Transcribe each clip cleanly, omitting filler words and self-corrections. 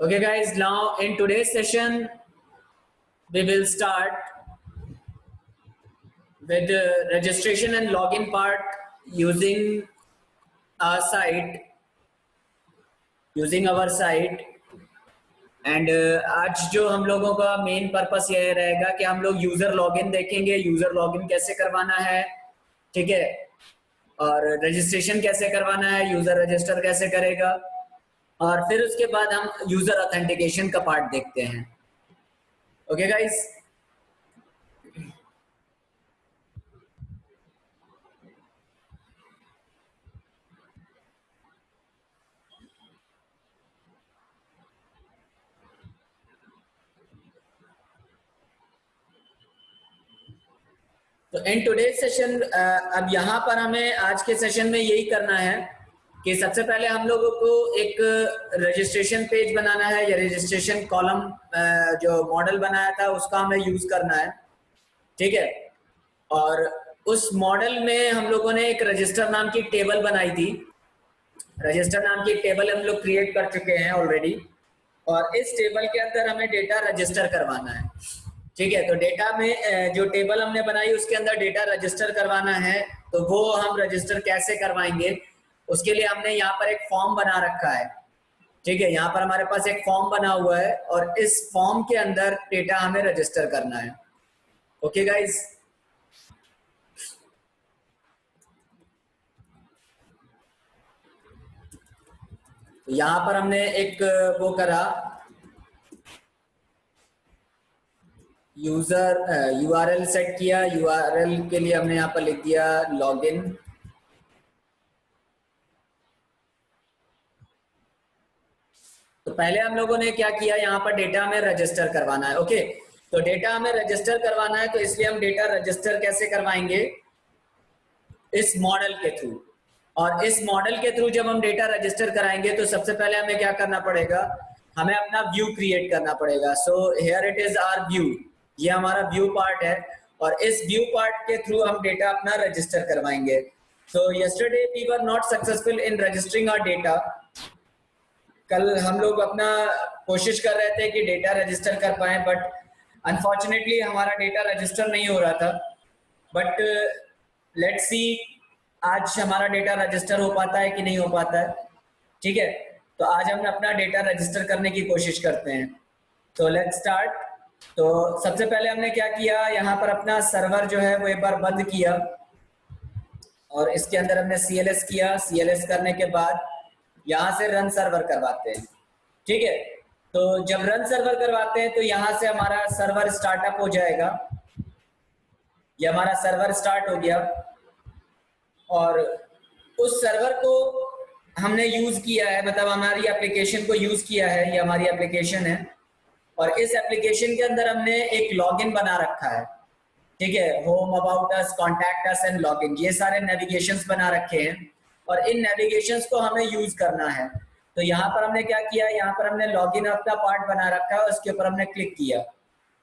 Okay, guys, now in today's session, we will start with the registration and login part using our site, using our site. And आज जो हम लोगों का main purpose ये रहेगा कि हम लोग यूजर लॉगिन देखेंगे, यूजर लॉगिन कैसे करवाना है, ठीक है, और रजिस्ट्रेशन कैसे करवाना है, यूजर रजिस्टर कैसे करेगा, और फिर उसके बाद हम यूजर ऑथेंटिकेशन का पार्ट देखते हैं. ओके गाइस, तो इन टुडेज सेशन अब यहाँ पर हमें आज के सेशन में यही करना है कि सबसे पहले हम लोगों को एक रजिस्ट्रेशन पेज बनाना है या रजिस्ट्रेशन कॉलम जो मॉडल बनाया था उसका हमें यूज करना है, ठीक है. और उस मॉडल में हम लोगों ने एक रजिस्टर नाम की टेबल बनाई थी. रजिस्टर नाम की टेबल हम लोग क्रिएट कर चुके हैं ऑलरेडी, और इस टेबल के अंदर हमें डेटा रजिस्टर करवाना है, ठीक है. तो डेटा में जो टेबल हमने बनाई उसके अंदर डेटा रजिस्टर करवाना है. तो वो हम रजिस्टर कैसे करवाएंगे, उसके लिए हमने यहाँ पर एक फॉर्म बना रखा है, ठीक है. यहाँ पर हमारे पास एक फॉर्म बना हुआ है और इस फॉर्म के अंदर डेटा हमें रजिस्टर करना है. ओके गाइज, तो यहाँ पर हमने एक वो करा, यूजर यूआरएल सेट किया. यूआरएल के लिए हमने यहाँ पर लिख दिया लॉगिन. तो पहले हम लोगों ने क्या किया, यहाँ पर डेटा हमें रजिस्टर करवाना है. ओके, तो डेटा हमें रजिस्टर करवाना है, तो इसलिए हम डेटा रजिस्टर कैसे करवाएंगे, इस मॉडल के थ्रू. और इस मॉडल के थ्रू जब हम डेटा रजिस्टर कराएंगे तो सबसे पहले हमें क्या करना पड़ेगा, हमें अपना व्यू क्रिएट करना पड़ेगा. So here it is our view, ये हमारा व्यू पार्ट है और इस व्यू पार्ट के थ्रू हम डेटा अपना रजिस्टर करवाएंगे. So yesterday we were not successful in registering our data. कल हम लोग अपना कोशिश कर रहे थे कि डेटा रजिस्टर कर पाए, बट अनफॉर्चुनेटली हमारा डेटा रजिस्टर नहीं हो रहा था. बट लेट्स सी आज हमारा डेटा रजिस्टर हो पाता है कि नहीं हो पाता है, ठीक है. तो आज हम अपना डेटा रजिस्टर करने की कोशिश करते हैं. तो लेट्स स्टार्ट. तो सबसे पहले हमने क्या किया, यहाँ पर अपना सर्वर जो है वो एक बार बंद किया और इसके अंदर हमने CLS किया. CLS करने के बाद यहाँ से रन सर्वर करवाते हैं, ठीक है. तो जब रन सर्वर करवाते हैं तो यहाँ से हमारा सर्वर स्टार्टअप हो जाएगा. ये हमारा सर्वर स्टार्ट हो गया और उस सर्वर को हमने यूज किया है, मतलब हमारी एप्लीकेशन को यूज किया है. ये हमारी एप्लीकेशन है और इस एप्लीकेशन के अंदर हमने एक लॉगिन बना रखा है, ठीक है. Home, about us, contact us and login, ये सारे नेविगेशंस बना रखे हैं और इन नेविगेशंस को हमें यूज करना है. तो यहाँ पर हमने क्या किया, यहाँ पर हमने लॉगिन अपना पार्ट बना रखा है, उसके ऊपर हमने क्लिक किया.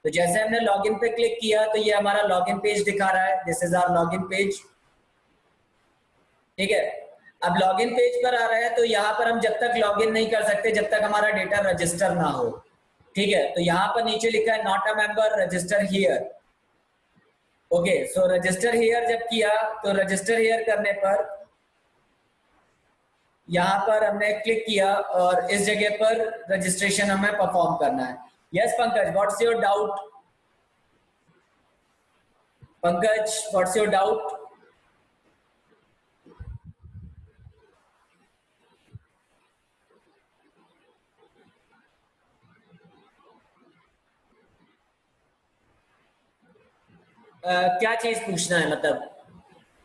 तो जैसे हमने लॉगिन पे क्लिक किया तो ये हमारा लॉगिन पेज दिखा रहा है. This is our login page, ठीक है. अब लॉगिन पेज पर आ रहा है तो यहाँ पर हम जब तक लॉगिन नहीं कर सकते जब तक हमारा डेटा रजिस्टर ना हो, ठीक है. तो यहाँ पर नीचे लिखा है not a member, register here. Okay, so register here जब किया तो रजिस्टर हियर करने पर यहाँ पर हमने क्लिक किया और इस जगह पर रजिस्ट्रेशन हमें परफॉर्म करना है. Yes Pankaj, what's your doubt? Pankaj, what's your doubt? क्या चीज पूछना है, मतलब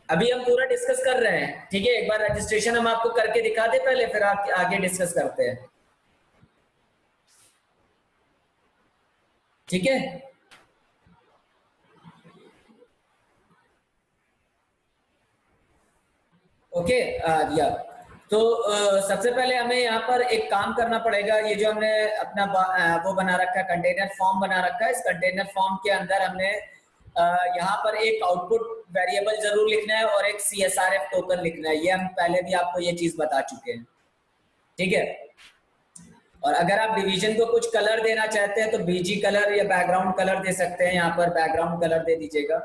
अभी हम पूरा डिस्कस कर रहे हैं, ठीक है. एक बार रजिस्ट्रेशन हम आपको करके दिखा दे पहले, फिर आप आगे डिस्कस करते हैं, ठीक है. ओके, या तो सबसे पहले हमें यहाँ पर एक काम करना पड़ेगा. ये जो हमने अपना वो बना रखा है, कंटेनर फॉर्म बना रखा है, इस कंटेनर फॉर्म के अंदर हमने यहाँ पर एक आउटपुट वेरिएबल जरूर लिखना है और एक CSRF टोकन लिखना है. ये हम पहले भी आपको ये चीज बता चुके हैं, ठीक है. और अगर आप डिवीजन को कुछ कलर देना चाहते हैं तो बीजी कलर या बैकग्राउंड कलर दे सकते हैं। यहाँ पर बैकग्राउंड कलर दे दीजिएगा।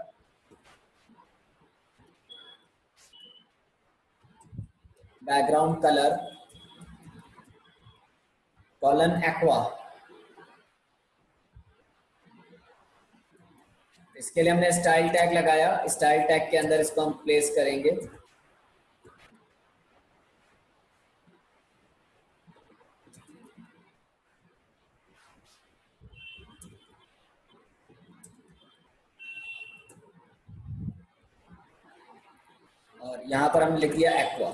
Background colour colon aqua. इसके लिए हमने स्टाइल टैग लगाया, स्टाइल टैग के अंदर इसको हम प्लेस करेंगे। और यहाँ पर हमने लिख दिया एक्वा।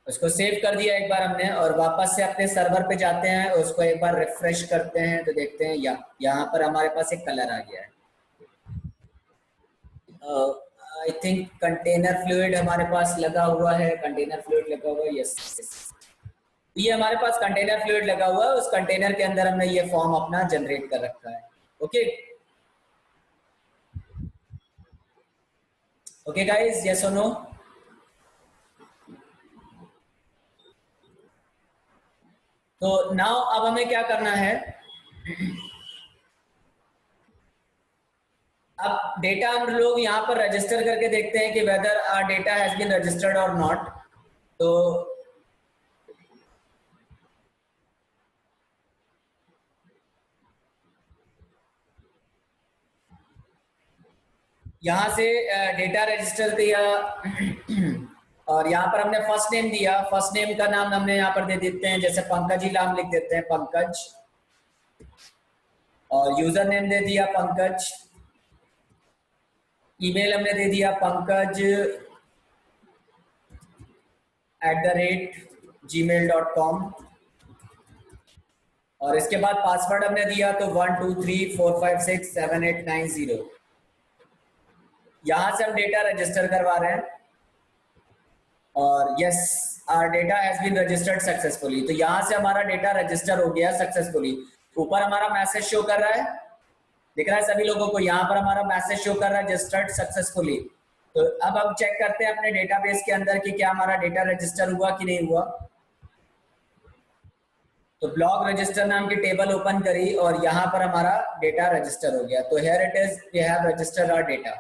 उसको सेव कर दिया एक बार हमने, और वापस से अपने सर्वर पे जाते हैं, उसको एक बार रिफ्रेश करते हैं तो देखते हैं यहाँ पर हमारे पास एक कलर आ गया है। आई थिंक कंटेनर फ्लूइड हमारे पास लगा हुआ है, कंटेनर फ्लूइड लगा हुआ है, यस। ये हमारे पास कंटेनर फ्लूइड लगा हुआ है, उस कंटेनर के अंदर हमने ये फॉर्म अपना जनरेट कर रखा है। ओके ओके गाइस, यस और नो? तो नाउ अब हमें क्या करना है, अब डेटा हम लोग यहाँ पर रजिस्टर करके देखते हैं कि whether our data has been registered और नॉट। तो यहाँ से डेटा रजिस्टर दिया और यहाँ पर हमने फर्स्ट नेम दिया। फर्स्ट नेम का नाम हमने यहाँ पर दे देते हैं, जैसे पंकज ही नाम लिख देते हैं, पंकज। और यूजर नेम दे दिया पंकज। ईमेल हमने दे दिया पंकज @gmail.com। और इसके बाद पासवर्ड हमने दिया तो 1234567890। यहां से हम डेटा रजिस्टर करवा रहे हैं और yes our data has been registered successfully. तो यहां से हमारा डेटा रजिस्टर हो गया सक्सेसफुली। ऊपर हमारा मैसेज शो कर रहा है, दिख रहा है सभी लोगों को? यहाँ पर हमारा मैसेज शो कर रहा है रजिस्टर्ड सक्सेसफुली। तो अब हम चेक करते हैं अपने डेटाबेस के अंदर कि क्या हमारा डेटा रजिस्टर हुआ कि नहीं हुआ। तो ब्लॉक रजिस्टर नाम की टेबल ओपन करी और यहाँ पर हमारा डेटा रजिस्टर हो गया। तो here it is, we have registered our data.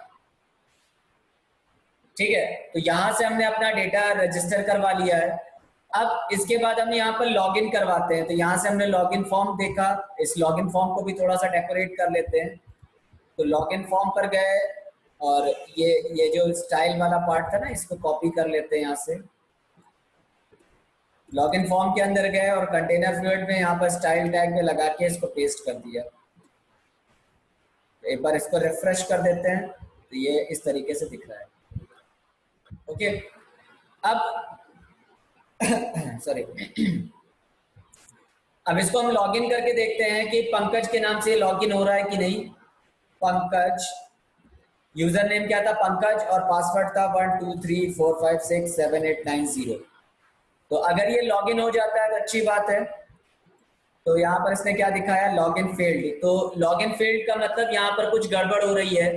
ठीक है, तो यहाँ से हमने अपना डेटा रजिस्टर करवा लिया है। अब इसके बाद हम यहाँ पर लॉगिन करवाते हैं। तो यहाँ से हमने लॉगिन फॉर्म देखा, इस लॉगिन फॉर्म को भी थोड़ा सा डेकोरेट कर लेते हैं। तो लॉगिन फॉर्म पर गए और ये जो स्टाइल वाला पार्ट था ना, इसको कॉपी कर लेते हैं यहाँ से। लॉगिन फॉर्म के अंदर गए और कंटेनर फ्लूइड में यहाँ पर स्टाइल टैग में लगा के इसको पेस्ट कर दिया। एक बार इसको रिफ्रेश कर देते हैं तो ये इस तरीके से दिख रहा है। ओके, अब सॉरी अब इसको हम लॉगिन करके देखते हैं कि पंकज के नाम से लॉगिन हो रहा है कि नहीं। पंकज, यूजर नेम क्या था? पंकज, और पासवर्ड था 1234567890। तो अगर ये लॉगिन हो जाता है तो अच्छी बात है। तो यहाँ पर इसने क्या दिखाया? Login failed. तो लॉगिन फेल्ड का मतलब यहाँ पर कुछ गड़बड़ हो रही है,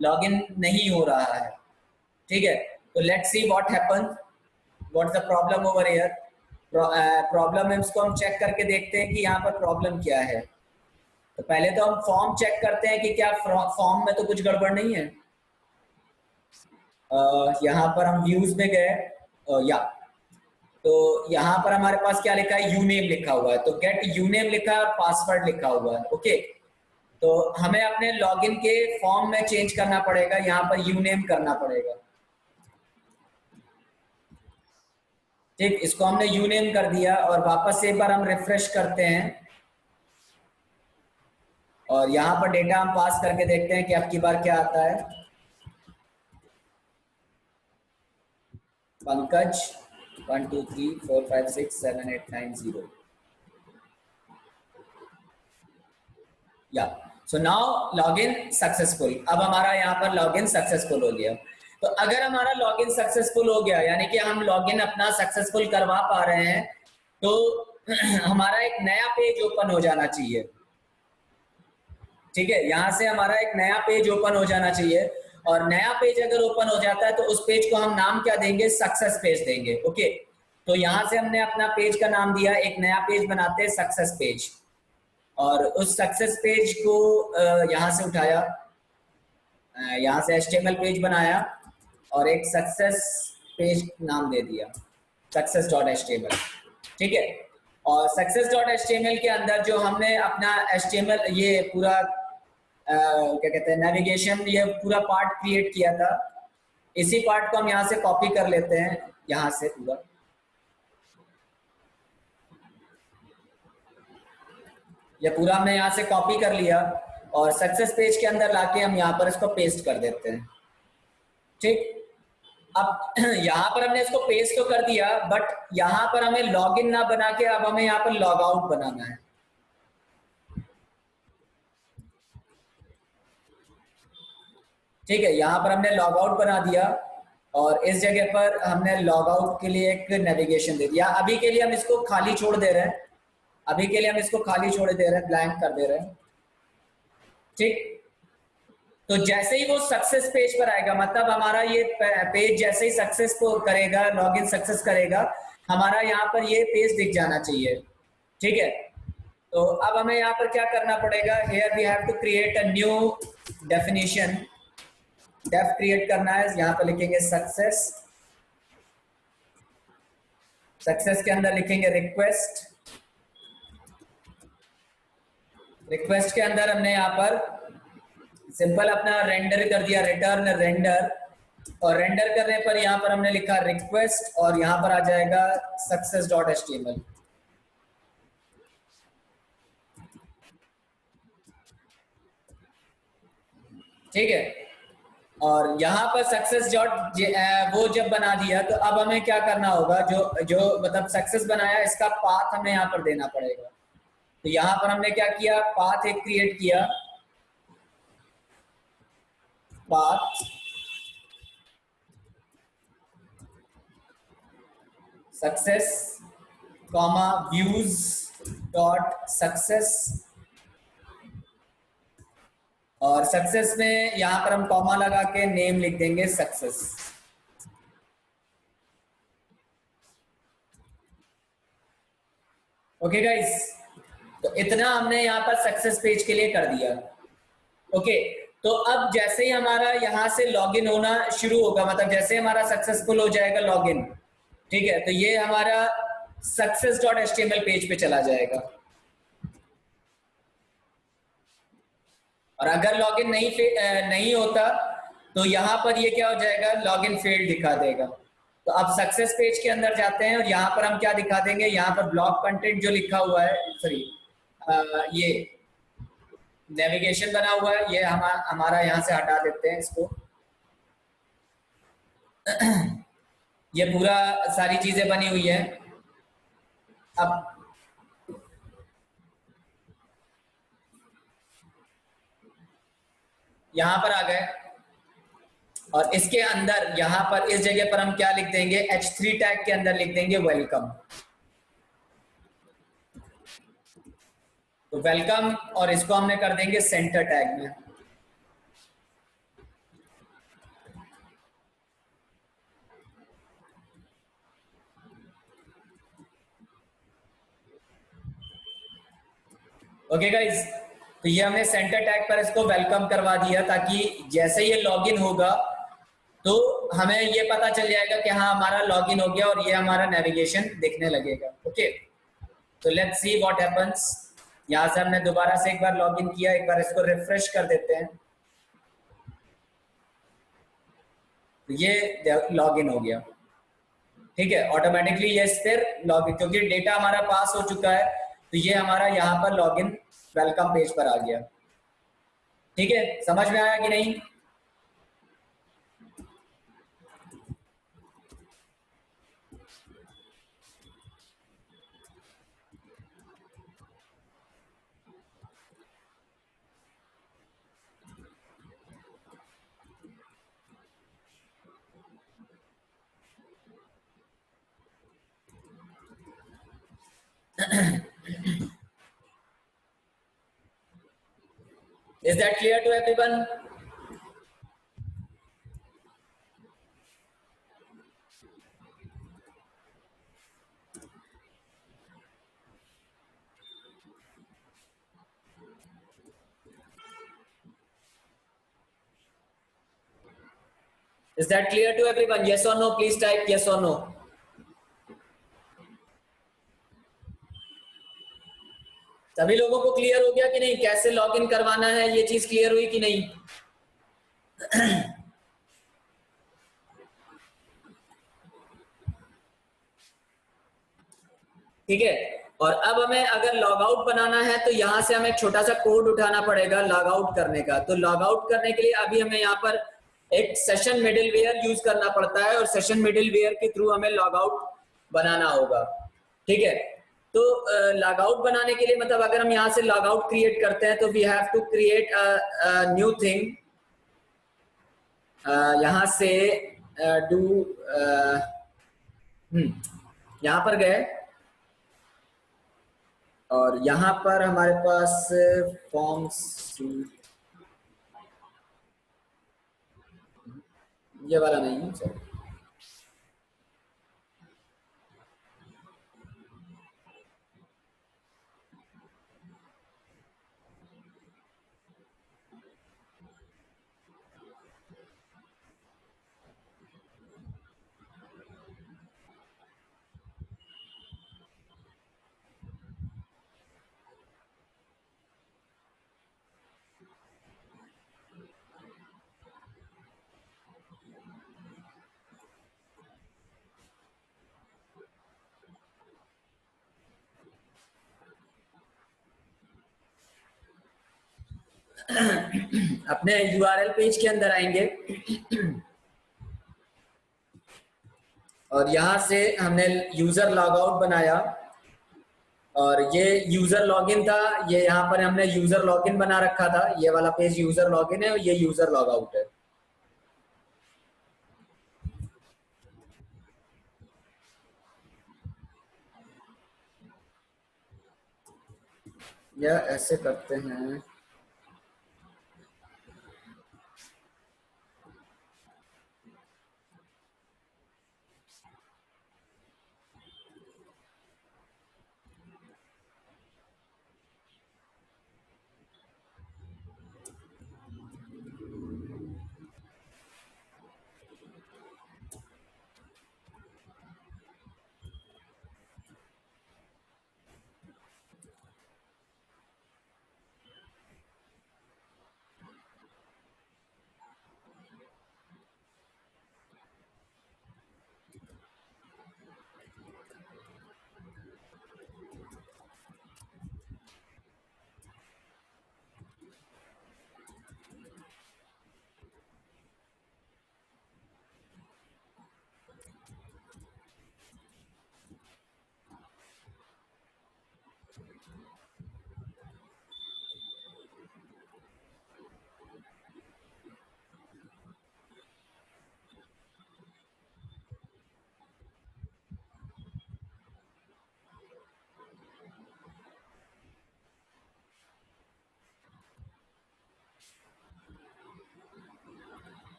लॉगिन नहीं हो रहा है। ठीक है, तो let's see what happen, what's the problem over here. Problem इसको हम चेक करके देखते हैं कि यहाँ पर प्रॉब्लम क्या है। तो पहले तो हम फॉर्म चेक करते हैं कि क्या फॉर्म में तो कुछ गड़बड़ नहीं है। यहाँ पर हम व्यूज में गए, या तो यहाँ पर हमारे पास क्या लिखा है? यूनेम लिखा हुआ है। तो गेट यूनेम लिखा है और पासवर्ड लिखा हुआ है। ओके, तो हमें अपने लॉगिन के फॉर्म में चेंज करना पड़ेगा, यहाँ पर यूनेम करना पड़ेगा। ठीक, इसको हमने यूनेम कर दिया और वापस से एक बार हम रिफ्रेश करते हैं और यहाँ पर डेटा हम पास करके देखते हैं कि अब की बार क्या आता है। पंकज 1234567890। या सो नाउ लॉगिन सक्सेसफुल। अब हमारा यहाँ पर लॉगिन सक्सेसफुल हो गया। तो अगर हमारा लॉगिन सक्सेसफुल हो गया, यानी कि हम लॉगिन अपना सक्सेसफुल करवा पा रहे हैं, तो हमारा एक नया पेज ओपन हो जाना चाहिए। ठीक है, यहां से हमारा एक नया पेज ओपन हो जाना चाहिए, और नया पेज अगर ओपन हो जाता है तो उस पेज को हम नाम क्या देंगे, सक्सेस पेज देंगे। ओके, तो यहां से हमने अपना पेज का नाम दिया, एक नया पेज बनाते हैं सक्सेस पेज, और उस सक्सेस पेज को यहां से उठाया, यहां से HTML पेज बनाया और एक सक्सेस पेज नाम दे दिया, success.html। ठीक है, और success.html के अंदर जो हमने अपना HTML ये पूरा क्या कहते हैं नेविगेशन, ये पूरा पार्ट क्रिएट किया था, इसी पार्ट को हम यहाँ से कॉपी कर लेते हैं, यहाँ से पूरा ये पूरा हमने यहाँ से कॉपी कर लिया, और सक्सेस पेज के अंदर लाके हम यहाँ पर इसको पेस्ट कर देते हैं। ठीक, अब यहाँ पर हमने इसको पेस्ट तो कर दिया, बट यहाँ पर हमें लॉगिन ना बना के अब हमें यहाँ पर लॉग आउट बनाना है। ठीक है, यहाँ पर हमने लॉग आउट बना दिया, और इस जगह पर हमने लॉग आउट के लिए एक नेविगेशन दे दिया। अभी के लिए हम इसको खाली छोड़ दे रहे हैं, अभी के लिए हम इसको खाली छोड़ दे रहे हैं, ब्लैंक कर दे रहे हैं। ठीक, तो जैसे ही वो सक्सेस पेज पर आएगा, मतलब हमारा ये पेज जैसे ही सक्सेस को करेगा, लॉगिन सक्सेस करेगा, हमारा यहाँ पर ये पेज दिख जाना चाहिए। ठीक है, तो अब हमें यहाँ पर क्या करना पड़ेगा, here we have to create a new definition, def create करना है। यहाँ पर लिखेंगे सक्सेस, सक्सेस के अंदर लिखेंगे रिक्वेस्ट, रिक्वेस्ट के अंदर हमने यहाँ पर सिंपल अपना रेंडर कर दिया, रिटर्न रेंडर, और रेंडर करने पर यहाँ पर हमने लिखा रिक्वेस्ट, और यहाँ पर आ जाएगा success.html। ठीक है, और यहाँ पर सक्सेस डॉट वो जब बना दिया, तो अब हमें क्या करना होगा, जो जो मतलब सक्सेस बनाया इसका पाथ हमें यहाँ पर देना पड़ेगा। तो यहाँ पर हमने क्या किया, पाथ एक क्रिएट किया, path success comma views dot success, और सक्सेस में यहाँ पर हम कॉमा लगा के नेम लिख देंगे सक्सेस। ओके गाइस, तो इतना हमने यहाँ पर सक्सेस पेज के लिए कर दिया। ओके, तो अब जैसे ही हमारा यहाँ से लॉगिन होना शुरू होगा, मतलब जैसे हमारा सक्सेसफुल हो जाएगा लॉगिन, ठीक है, तो ये हमारा success.html पेज पे चला जाएगा, और अगर लॉगिन नहीं होता तो यहाँ पर ये क्या हो जाएगा, लॉगिन फेल्ड दिखा देगा। तो अब सक्सेस पेज के अंदर जाते हैं, और यहाँ पर हम क्या दिखा देंगे, यहाँ पर ब्लॉग कंटेंट जो लिखा हुआ है, सॉरी ये नेविगेशन बना हुआ है, ये हमारा यहाँ से हटा देते हैं इसको। ये पूरा सारी चीजें बनी हुई है। अब यहाँ पर आ गए, और इसके अंदर यहाँ पर इस जगह पर हम क्या लिख देंगे, H3 टैग के अंदर लिख देंगे वेलकम। तो वेलकम, और इसको हमने कर देंगे सेंटर टैग में। ओके गाइज, तो ये हमने सेंटर टैग पर इसको वेलकम करवा दिया, ताकि जैसे ये लॉगिन होगा तो हमें ये पता चल जाएगा कि हाँ हमारा लॉगिन हो गया, और ये हमारा नेविगेशन दिखने लगेगा। ओके, तो लेट्स सी व्हाट हैपेंस। यहाँ से हमने दोबारा से एक बार लॉगिन किया, एक बार इसको रिफ्रेश कर देते हैं, तो ये लॉगिन हो गया। ठीक है, ऑटोमेटिकली ये फिर लॉगिन, क्योंकि डेटा हमारा पास हो चुका है, तो ये हमारा यहाँ पर लॉगिन वेलकम पेज पर आ गया। ठीक है, समझ में आया कि नहीं? Is that clear to everyone? Is that clear to everyone? Yes or no? Please type yes or no. सभी लोगों को क्लियर हो गया कि नहीं, कैसे लॉगिन करवाना है, ये चीज क्लियर हुई कि नहीं? ठीक है। और अब हमें अगर लॉग आउट बनाना है तो यहां से हमें एक छोटा सा कोड उठाना पड़ेगा लॉग आउट करने का। तो लॉग आउट करने के लिए अभी हमें यहाँ पर एक सेशन मिडिलवेयर यूज करना पड़ता है और सेशन मिडिलवेयर के थ्रू हमें लॉग आउट बनाना होगा। ठीक है। तो लॉग आउट बनाने के लिए मतलब अगर हम यहाँ से लॉग आउट क्रिएट करते हैं तो we have to create new thing. यहाँ से डू यहाँ पर गए और यहाँ पर हमारे पास फॉर्म्स, ये वाला नहीं है सर। अपने यूआरएल पेज के अंदर आएंगे और यहाँ से हमने यूजर लॉग आउट बनाया और ये यूजर लॉगिन था। ये यहाँ पर हमने यूजर लॉगिन बना रखा था। ये वाला पेज यूजर लॉगिन है और ये यूजर लॉग आउट है। या ऐसे करते हैं,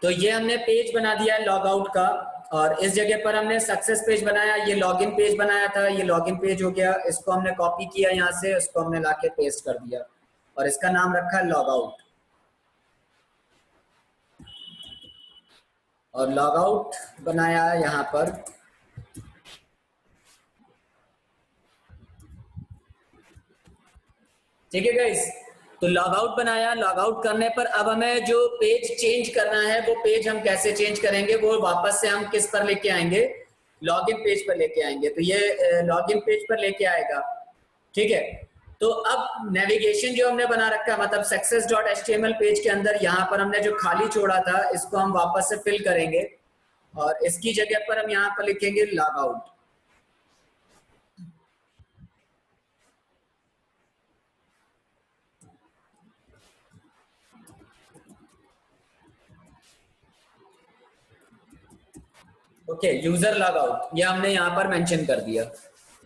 तो ये हमने पेज बना दिया है लॉग आउट का और इस जगह पर हमने सक्सेस पेज बनाया। ये लॉगिन पेज बनाया था, ये लॉगिन पेज हो गया। इसको हमने कॉपी किया यहाँ से, इसको हमने लाके पेस्ट कर दिया और इसका नाम रखा है लॉग आउट। और लॉग आउट बनाया है यहाँ पर। ठीक है गाइस, तो लॉग आउट बनाया। लॉग आउट करने पर अब हमें जो पेज चेंज करना है वो पेज हम कैसे चेंज करेंगे, वो वापस से हम किस पर लेके आएंगे, लॉगिन पेज पर लेके आएंगे। तो ये लॉगिन पेज पर लेके आएगा। ठीक है। तो अब नेविगेशन जो हमने बना रखा है मतलब success.html पेज के अंदर यहाँ पर हमने जो खाली छोड़ा था इसको हम वापस से फिल करेंगे और इसकी जगह पर हम यहाँ पर लिखेंगे log out. Okay, user log out ये हमने यहाँ पर मेंशन कर दिया,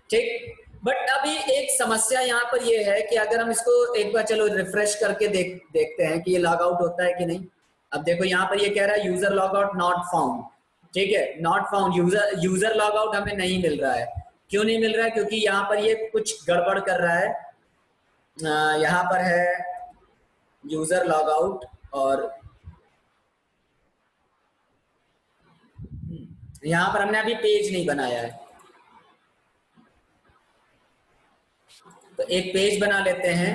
ठीक। बट अभी एक समस्या यहाँ पर ये है कि अगर हम इसको एक बार चलो रिफ्रेश करके देखते हैं कि ये लॉग आउट होता है कि नहीं। अब देखो यहाँ पर ये कह रहा है user log out not found, ठीक है, not found, user log out हमें नहीं मिल रहा है। क्यों नहीं मिल रहा है? क्योंकि यहाँ पर ये कुछ गड़बड़ कर रहा है। यहाँ पर है यूजर लॉग आउट और यहाँ पर हमने अभी पेज नहीं बनाया है, तो एक पेज बना लेते हैं,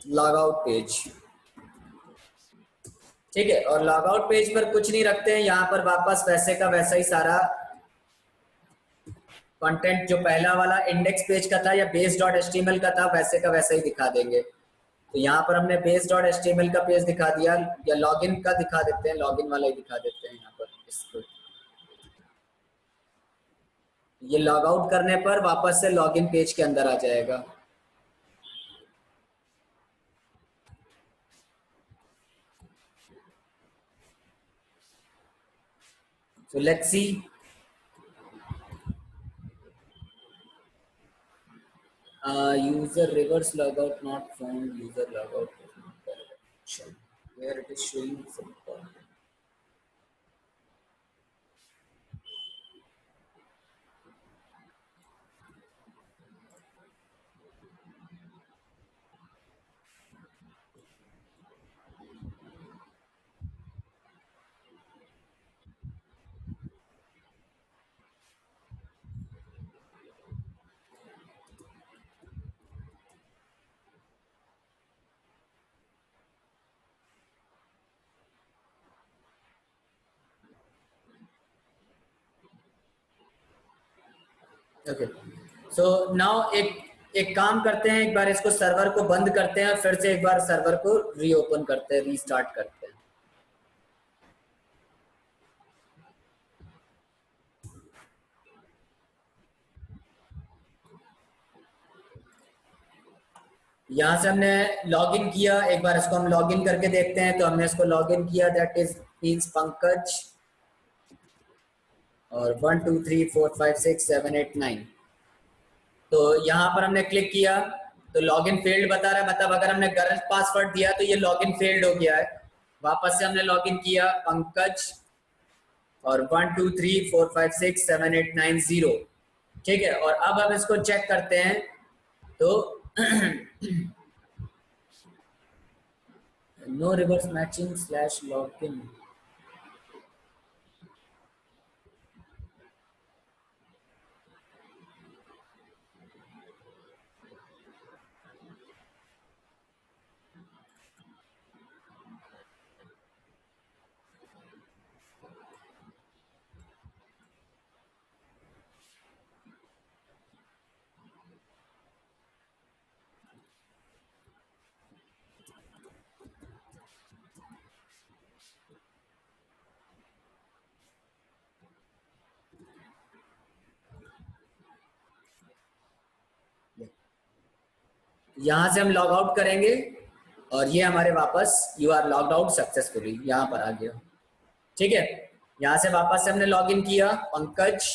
लॉग आउट पेज, ठीक है। और लॉग आउट पेज पर कुछ नहीं रखते हैं, यहाँ पर वापस वैसे का वैसा ही सारा कंटेंट जो पहला वाला इंडेक्स पेज का था या बेस डॉट एचटीएमएल का था वैसे का वैसा ही दिखा देंगे। तो यहाँ पर हमने बेस डॉट एचटीएमएल का पेज दिखा दिया, या लॉगिन का दिखा देते हैं, लॉगिन वाला ही दिखा देते हैं यहाँ पर इसको। ये लॉग आउट करने पर वापस से लॉगिन पेज के अंदर आ जाएगा। So let's see. User reverse logout not found. User logout where it is showing some problem. Okay, so now एक काम करते हैं, एक बार इसको सर्वर को बंद करते हैं और फिर से एक बार सर्वर को रीओपन करते हैं, रीस्टार्ट करते हैं। यहाँ से हमने लॉगिन किया, एक बार इसको हम लॉगिन करके देखते हैं। तो हमने इसको लॉगिन किया, दैट इज मींस पंकज और 1 2 3 4 5 6 7 8 9। तो यहाँ पर हमने क्लिक किया तो लॉगिन फेल्ड बता रहा है, मतलब अगर हमने गलत पासवर्ड दिया तो ये लॉगिन फेल्ड हो गया है। वापस से हमने लॉगिन किया पंकज और 1 2 3 4 5 6 7 8 9 0, ठीक है। और अब हम इसको चेक करते हैं तो no reverse matching slash login. यहां से हम लॉग आउट करेंगे और ये हमारे वापस you are logged out successfully यहाँ पर आ गया, ठीक है। यहाँ से वापस से हमने लॉगिन किया पंकज,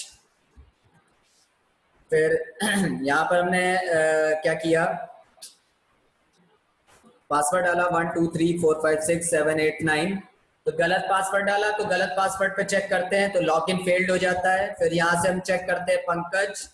फिर यहाँ पर हमने क्या किया, पासवर्ड डाला 1 2 3 4 5 6 7 8 9। तो गलत पासवर्ड डाला, तो गलत पासवर्ड पे चेक करते हैं तो लॉगिन फेल्ड हो जाता है। फिर यहाँ से हम चेक करते हैं पंकज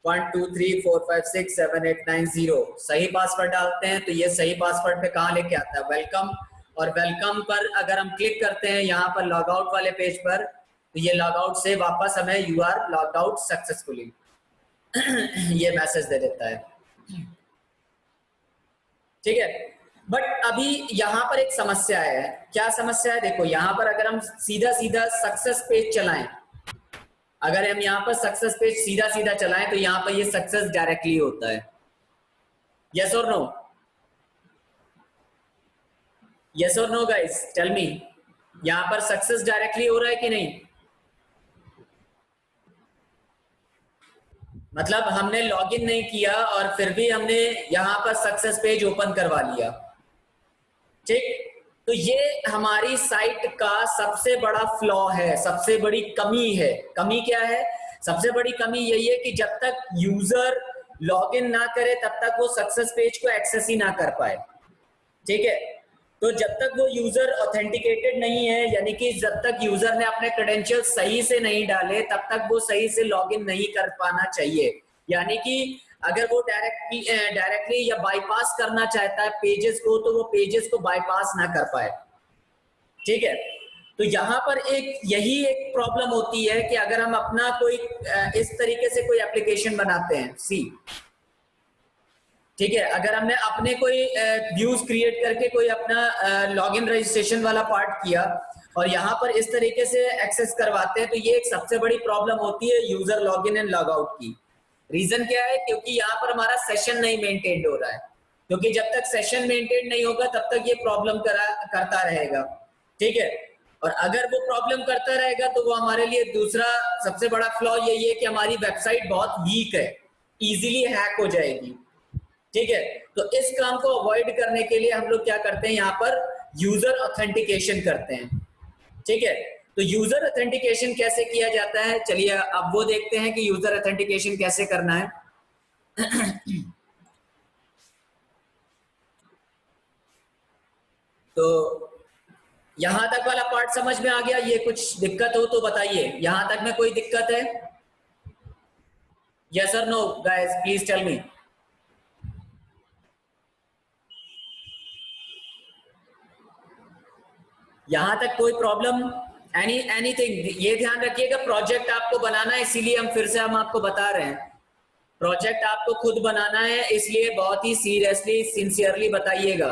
1 2 3 4 5 6 7 8 9 0, सही पासवर्ड डालते हैं तो ये सही पासवर्ड पे कहाँ लेके आता है, वेलकम। और वेलकम पर अगर हम क्लिक करते हैं यहाँ पर लॉग आउट वाले पेज पर, तो ये लॉग आउट से वापस हमें you are log out successfully ये मैसेज दे देता है, ठीक है। बट अभी यहाँ पर एक समस्या है। क्या समस्या है? देखो यहाँ पर अगर हम सीधा सीधा सक्सेस पेज चलाएं, अगर हम यहाँ पर सक्सेस पेज सीधा सीधा चलाएं तो यहाँ पर ये सक्सेस डायरेक्टली होता है। यस और नो? यस और नो गाइस, टेल मी, यहाँ पर सक्सेस डायरेक्टली हो रहा है कि नहीं? मतलब हमने लॉगिन नहीं किया और फिर भी हमने यहाँ पर सक्सेस पेज ओपन करवा लिया, ठीक। तो ये हमारी साइट का सबसे बड़ा फ्लॉ है, सबसे बड़ी कमी है। कमी क्या है? सबसे बड़ी कमी यही है कि जब तक यूजर लॉगिन ना करे तब तक वो सक्सेस पेज को एक्सेस ही ना कर पाए। ठीक है, तो जब तक वो यूजर ऑथेंटिकेटेड नहीं है, यानी कि जब तक यूजर ने अपने क्रेडेंशियल सही से नहीं डाले तब तक वो सही से लॉगिन नहीं कर पाना चाहिए। यानी कि अगर वो डायरेक्टली या बाईपास करना चाहता है पेजेस को, तो वो पेजेस को बाईपास ना कर पाए। ठीक है, तो यहाँ पर यही एक प्रॉब्लम होती है कि अगर हम अपना कोई इस तरीके से कोई एप्लीकेशन बनाते हैं, सी, ठीक है, अगर हमने अपने कोई व्यूज क्रिएट करके कोई अपना लॉगिन रजिस्ट्रेशन वाला पार्ट किया और यहाँ पर इस तरीके से एक्सेस करवाते हैं, तो ये एक सबसे बड़ी प्रॉब्लम होती है user login and log out की। रीजन क्या है? क्योंकि यहाँ पर हमारा सेशन नहीं मेंटेन हो रहा है, क्योंकि जब तक सेशन मेंटेन नहीं होगा तब तक ये प्रॉब्लम करता रहेगा। ठीक है, और अगर वो प्रॉब्लम करता रहेगा तो वो हमारे लिए दूसरा सबसे बड़ा फ्लॉ यही है कि हमारी वेबसाइट बहुत वीक है, इजीली हैक हो जाएगी। ठीक है, तो इस काम को अवॉइड करने के लिए हम लोग क्या करते हैं, यहाँ पर यूजर ऑथेंटिकेशन करते हैं। ठीक है, तो यूजर ऑथेंटिकेशन कैसे किया जाता है, चलिए अब वो देखते हैं कि यूजर ऑथेंटिकेशन कैसे करना है। तो यहां तक वाला पार्ट समझ में आ गया? ये कुछ दिक्कत हो तो बताइए, यहां तक में कोई दिक्कत है? यस और no guys, please tell me. यहां तक कोई प्रॉब्लम? एनीथिंग? ये ध्यान रखिएगा, प्रोजेक्ट आपको बनाना है, इसीलिए हम आपको बता रहे हैं, प्रोजेक्ट आपको खुद बनाना है, इसलिए बहुत ही सीरियसली सिंसियरली बताइएगा।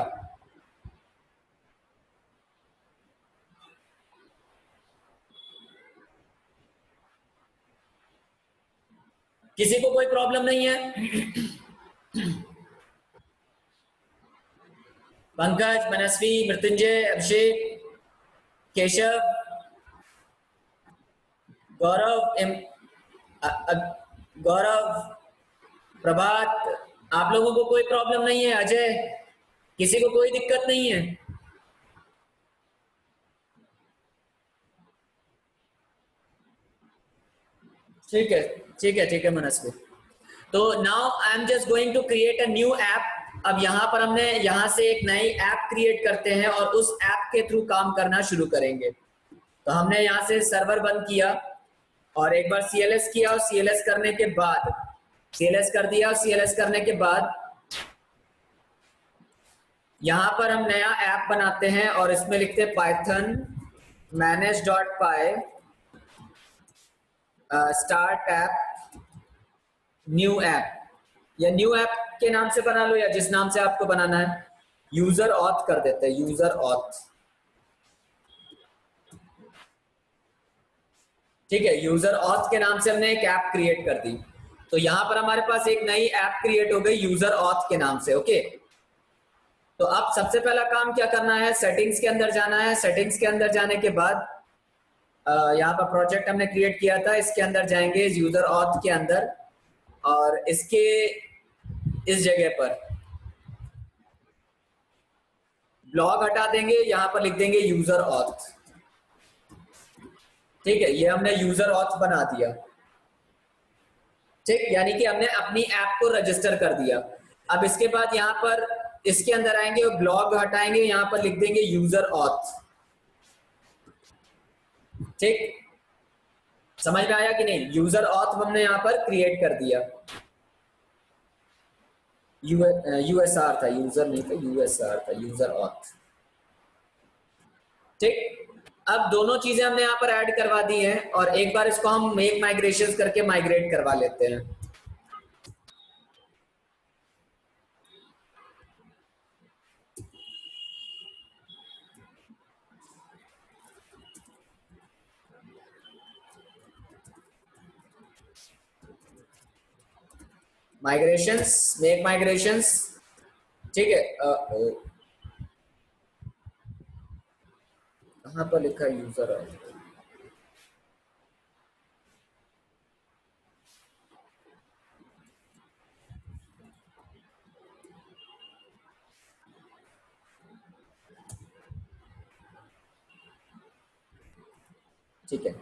किसी को कोई प्रॉब्लम नहीं है? पंकज, मनस्वी, मृत्युंजय, अभिषेक, केशव, गौरव, गौरव, प्रभात, आप लोगों को कोई प्रॉब्लम नहीं है? अजय, किसी को कोई दिक्कत नहीं है? ठीक है, ठीक है, ठीक है मनस्वी। तो now I am just going to create a new app. अब यहाँ पर हमने यहाँ से एक नई ऐप क्रिएट करते हैं और उस ऐप के थ्रू काम करना शुरू करेंगे। तो हमने यहाँ से सर्वर बंद किया और एक बार CLS किया, और CLS करने के बाद CLS कर दिया, CLS करने के बाद यहाँ पर हम नया ऐप बनाते हैं और इसमें लिखते हैं Python manage.py start app new app, या न्यू ऐप के नाम से बना लो या जिस नाम से आपको बनाना है। यूजर ऑथ कर देते हैं, यूजर ऑथ। ठीक है, यूजर ऑथ के नाम से हमने एक ऐप क्रिएट कर दी। तो यहां पर हमारे पास एक नई ऐप क्रिएट हो गई यूजर ऑथ के नाम से। ओके, तो अब सबसे पहला काम क्या करना है, सेटिंग्स के अंदर जाना है। सेटिंग्स के अंदर जाने के बाद यहाँ पर प्रोजेक्ट हमने क्रिएट किया था, इसके अंदर जाएंगे यूजर ऑथ के अंदर, और इसके इस जगह पर ब्लॉग हटा देंगे, यहाँ पर लिख देंगे यूजर ऑथ। ठीक है, ये हमने यूजर ऑथ बना दिया। ठीक, यानी कि हमने अपनी ऐप को रजिस्टर कर दिया। अब इसके बाद यहाँ पर इसके अंदर आएंगे और ब्लॉग हटाएंगे, यहाँ पर लिख देंगे यूजर ऑथ। ठीक, समझ में आया कि नहीं? यूजर ऑथ हमने यहाँ पर क्रिएट कर दिया। यूएसआर था, यूजर नहीं था, यूएसआर था, यूजर ऑथ। ठीक, अब दोनों चीजें हमने यहाँ पर ऐड करवा दी हैं और एक बार इसको हम मेक माइग्रेशन करके माइग्रेट करवा लेते हैं। Migrations, make migrations. ठीक है, कहाँ पर लिखा है यूजर ऑथ? ठीक है।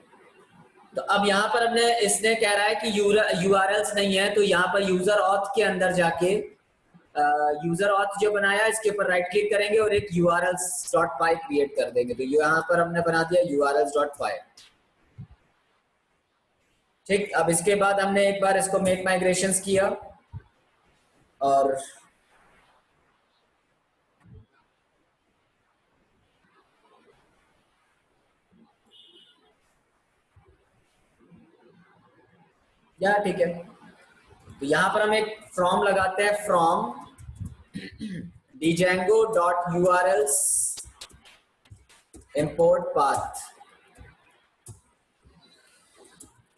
तो अब यहाँ पर हमने इसने कह रहा है कि यूआरएल्स नहीं है, तो यहाँ पर यूजर ऑथ के अंदर जाके यूजर ऑथ जो बनाया इसके ऊपर राइट क्लिक करेंगे और एक urls.py क्रिएट कर देंगे। तो यहाँ पर हमने बना दिया urls.py। ठीक, अब इसके बाद हमने एक बार इसको मेक माइग्रेशंस किया और या ठीक है। तो यहाँ पर हम एक फ्रॉम लगाते हैं, फ्रॉम django.urls import path।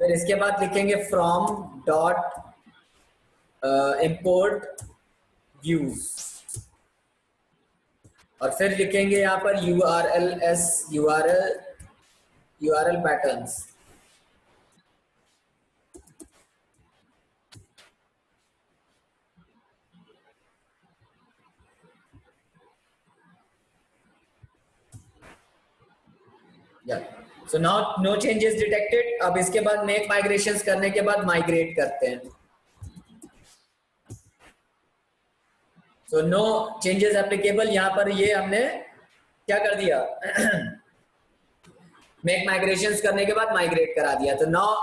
फिर इसके बाद लिखेंगे फ्रॉम डॉट import views और फिर लिखेंगे यहाँ पर url patterns। या so now no changes detected. अब इसके बाद मेक माइग्रेशंस करने के बाद माइग्रेट करते हैं। सो नो चेंजेस एप्लीकेबल, यहाँ पर ये हमने क्या कर दिया मेक माइग्रेशंस करने के बाद माइग्रेट करा दिया। तो नाउ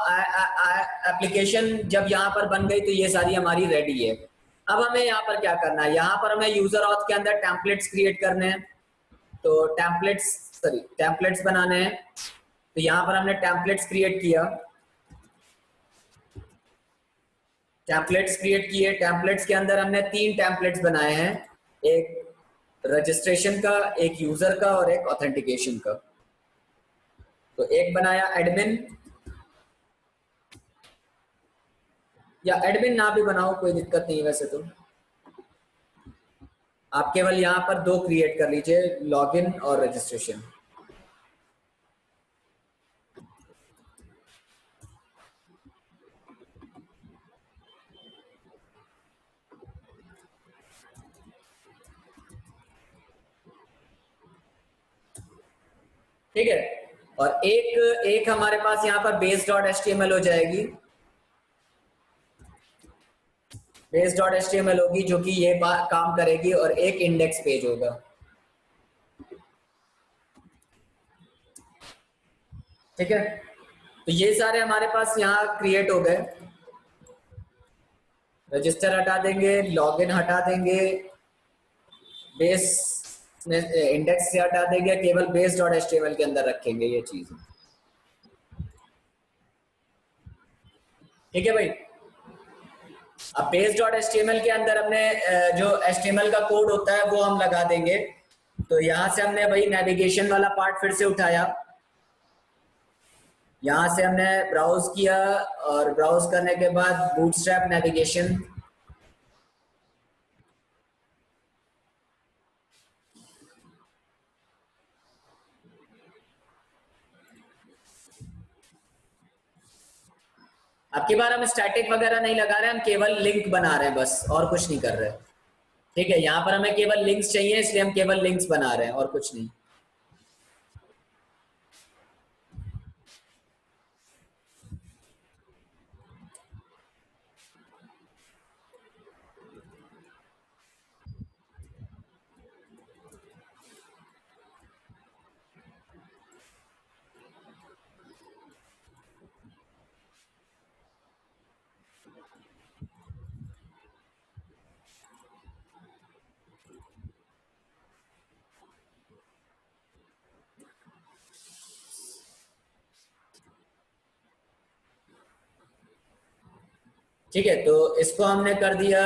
एप्लीकेशन जब यहाँ पर बन गई तो ये सारी हमारी रेडी है। अब हमें यहाँ पर क्या करना है, यहाँ पर हमें यूजर ऑथ के अंदर टेम्पलेट्स क्रिएट करने हैं। तो टेम्पलेट्स बनाने हैं। तो यहाँ पर हमने टेम्पलेट्स क्रिएट किया, टेम्पलेट्स क्रिएट किए। टेम्पलेट्स के अंदर हमने 3 टेम्पलेट्स बनाए हैं, एक रजिस्ट्रेशन का, एक यूजर का और एक ऑथेंटिकेशन का। तो एक बनाया एडमिन, या एडमिन ना भी बनाओ कोई दिक्कत नहीं है वैसे तो। आप केवल यहाँ पर 2 क्रिएट कर लीजिए, लॉगिन और रजिस्ट्रेशन। ठीक है। और एक हमारे पास यहाँ पर base.html हो जाएगी, base.html होगी जो कि ये काम करेगी, और एक इंडेक्स पेज होगा। ठीक है, तो ये सारे हमारे पास यहाँ क्रिएट हो गए। रजिस्टर हटा देंगे, लॉगिन हटा देंगे, बेस इंडेक्स से हटा देंगे, केवल base.html के अंदर रखेंगे ये चीज। ठीक है भाई। अब base.html के अंदर हमने जो html का कोड होता है वो हम लगा देंगे। तो यहां से हमने वही नेविगेशन वाला पार्ट फिर से उठाया, यहां से हमने ब्राउज किया और ब्राउज करने के बाद बूटस्ट्रैप नेविगेशन। अब की बार हम स्टैटिक वगैरह नहीं लगा रहे, हम केवल लिंक बना रहे हैं बस, और कुछ नहीं कर रहे। ठीक है, यहाँ पर हमें केवल लिंक्स चाहिए इसलिए हम केवल लिंक्स बना रहे हैं और कुछ नहीं। ठीक है, तो इसको हमने कर दिया।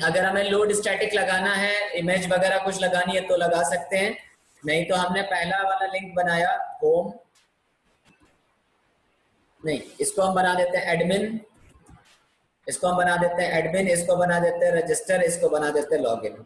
अगर हमें लोड स्टैटिक लगाना है, इमेज वगैरह कुछ लगानी है तो लगा सकते हैं, नहीं तो हमने पहला वाला लिंक बनाया होम, नहीं इसको हम बना देते हैं एडमिन, इसको हम बना देते हैं एडमिन, इसको बना देते हैं रजिस्टर, इसको बना देते हैं लॉगिन।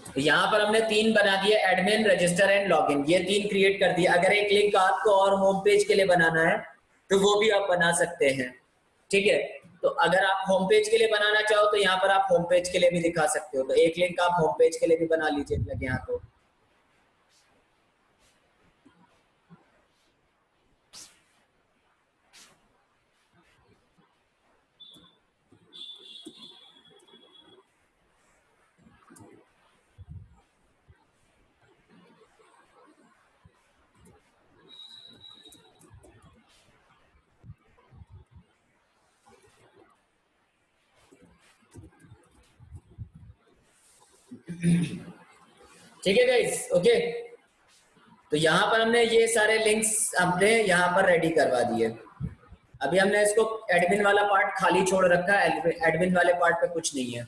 तो यहाँ पर हमने 3 बना दिए, एडमिन, रजिस्टर एंड लॉगिन, ये 3 क्रिएट कर दिए। अगर एक लिंक आपको और होम पेज के लिए बनाना है तो वो भी आप बना सकते हैं, ठीक है। तो अगर आप होम पेज के लिए बनाना चाहो तो यहाँ पर आप होम पेज के लिए भी दिखा सकते हो, तो एक लिंक आप होम पेज के लिए भी बना लीजिए लगे यहाँ तो। ठीक है गाइस, ओके। तो यहाँ पर हमने ये सारे लिंक्स हमने यहाँ पर रेडी करवा दिए। अभी हमने इसको एडमिन वाला पार्ट खाली छोड़ रखा है, एडमिन वाले पार्ट पे कुछ नहीं है,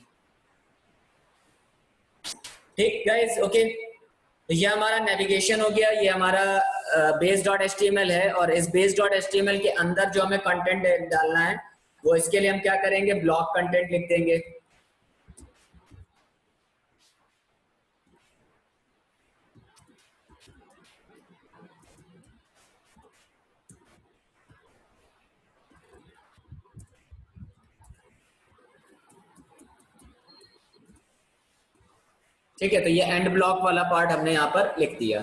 ठीक गाइस, ओके। तो ये हमारा नेविगेशन हो गया, ये हमारा base.html है, और इस base.html के अंदर जो हमें कंटेंट डालना है वो इसके लिए हम क्या करेंगे, ब्लॉक कंटेंट लिख देंगे। ठीक है, तो ये एंड ब्लॉक वाला पार्ट हमने यहाँ पर लिख दिया।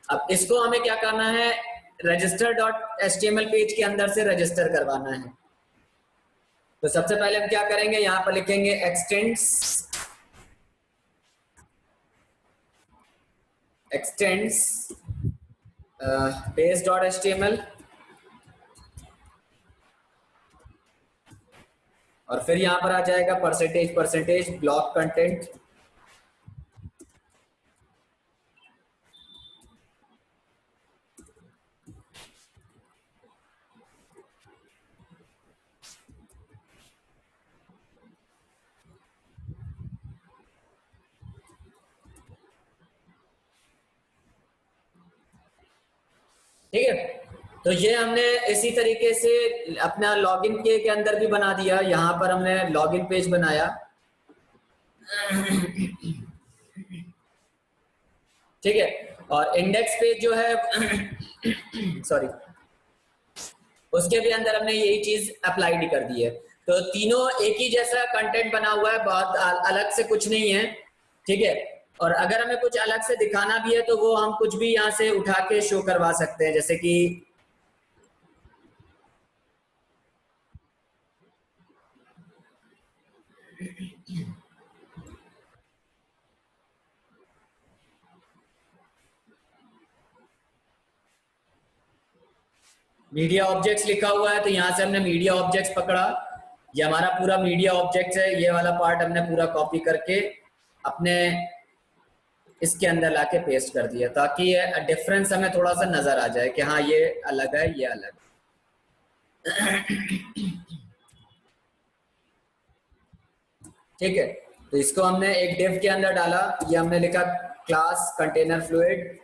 अब इसको हमें क्या करना है, register.html पेज के अंदर से रजिस्टर करवाना है। तो सबसे पहले हम क्या करेंगे, यहाँ पर लिखेंगे extends base.html, और फिर यहाँ पर आ जाएगा परसेंटेज ब्लॉक कंटेंट। ठीक है, तो ये हमने इसी तरीके से अपना लॉगिन के अंदर भी बना दिया। यहाँ पर हमने लॉगिन पेज बनाया, ठीक है, और इंडेक्स पेज जो है सॉरी, उसके भी अंदर हमने यही चीज अप्लाइड कर दी है। तो तीनों एक ही जैसा कंटेंट बना हुआ है, बहुत अलग से कुछ नहीं है, ठीक है। और अगर हमें कुछ अलग से दिखाना भी है तो वो हम कुछ भी यहाँ से उठा के शो करवा सकते हैं, जैसे कि मीडिया ऑब्जेक्ट्स लिखा हुआ है, तो यहाँ से हमने मीडिया ऑब्जेक्ट्स पकड़ा। ये हमारा पूरा मीडिया ऑब्जेक्ट्स है, ये वाला पार्ट हमने पूरा कॉपी करके अपने इसके अंदर लाके पेस्ट कर दिया, ताकि ये डिफरेंस हमें थोड़ा सा नजर आ जाए कि हाँ ये अलग है, ये अलग है। ठीक है, तो इसको हमने एक डिव के अंदर डाला, ये हमने लिखा class container fluid.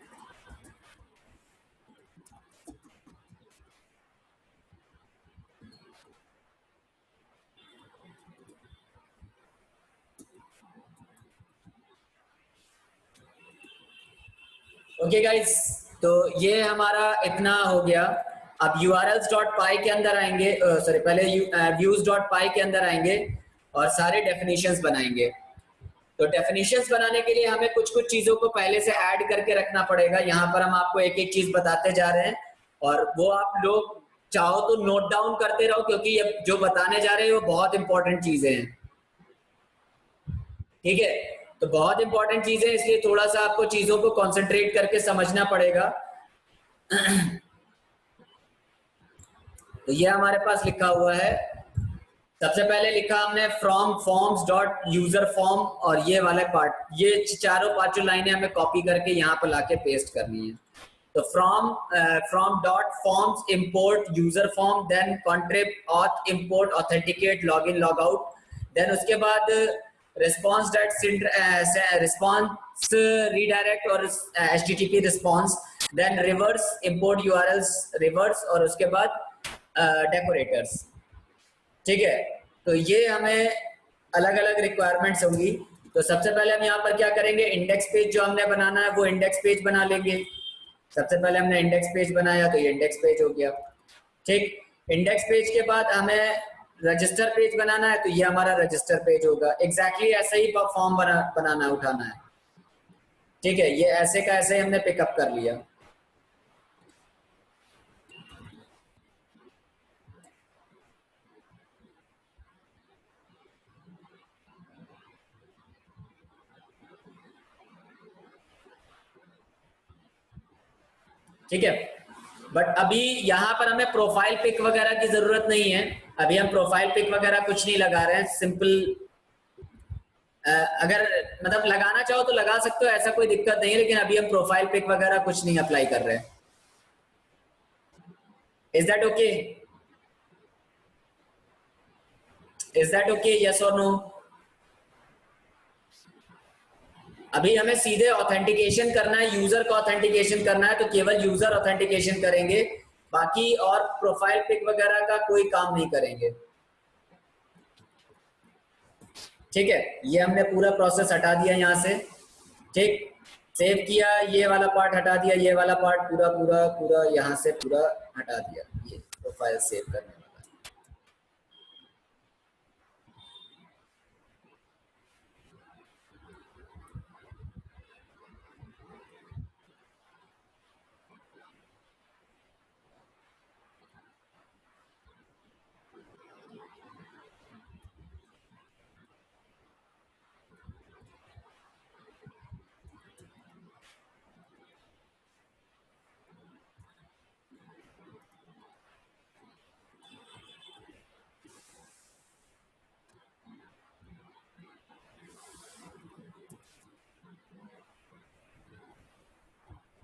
Okay guys, तो ये हमारा इतना हो गया। अब urls.py के अंदर आएंगे, सॉरी पहले views.py के अंदर आएंगे और सारे डेफिनेशंस बनाएंगे। तो डेफिनेशंस बनाने के लिए हमें कुछ कुछ चीजों को पहले से ऐड करके रखना पड़ेगा। यहाँ पर हम आपको एक एक चीज बताते जा रहे हैं, और वो आप लोग चाहो तो नोट डाउन करते रहो, क्योंकि ये जो बताने जा रहे हैं वो बहुत इंपॉर्टेंट चीजें हैं, ठीक है। तो बहुत इंपॉर्टेंट चीजें, इसलिए थोड़ा सा आपको चीजों को कंसंट्रेट करके समझना पड़ेगा। तो ये हमारे पास लिखा हुआ है, सबसे पहले लिखा हमने from forms dot user form, और ये वाला पार्ट, ये चारों पांचों लाइनें हमें कॉपी करके यहाँ पर लाके पेस्ट करनी है। तो from dot forms import user form, then contrib auth import authenticate login log out, then उसके बाद रिस्पॉन्स रीडायरेक्ट और HTTP response, then reverse import URLs reverse, और उसके बाद डेकोरेटर्स, ठीक है। तो ये हमें अलग अलग रिक्वायरमेंट्स होंगी। तो सबसे पहले हम यहाँ पर क्या करेंगे, इंडेक्स पेज जो हमने बनाना है वो इंडेक्स पेज बना लेंगे। सबसे पहले हमने इंडेक्स पेज बनाया तो ये इंडेक्स पेज हो गया। ठीक, इंडेक्स पेज के बाद हमें रजिस्टर पेज बनाना है तो ये हमारा रजिस्टर पेज होगा। एग्जैक्टली ऐसे ही फॉर्म बनाना उठाना है। ठीक है, ये ऐसे का ऐसे हमने पिकअप कर लिया। ठीक है, बट अभी यहाँ पर हमें प्रोफाइल पिक वगैरह की जरूरत नहीं है। अभी हम प्रोफाइल पिक वगैरह कुछ नहीं लगा रहे हैं, सिंपल अगर मतलब लगाना चाहो तो लगा सकते हो, ऐसा कोई दिक्कत नहीं है, लेकिन अभी हम प्रोफाइल पिक वगैरह कुछ नहीं अप्लाई कर रहे हैं। Is that okay? Is that okay, yes और नो? अभी हमें सीधे ऑथेंटिकेशन करना है, यूजर का ऑथेंटिकेशन करना है, तो केवल यूजर ऑथेंटिकेशन करेंगे, बाकी और प्रोफाइल पिक वगैरह का कोई काम नहीं करेंगे। ठीक है, ये हमने पूरा प्रोसेस हटा दिया यहाँ से। ठीक, सेव किया, ये वाला पार्ट हटा दिया, ये वाला पार्ट पूरा पूरा पूरा यहाँ से पूरा हटा दिया, ये प्रोफाइल सेव करने वाला।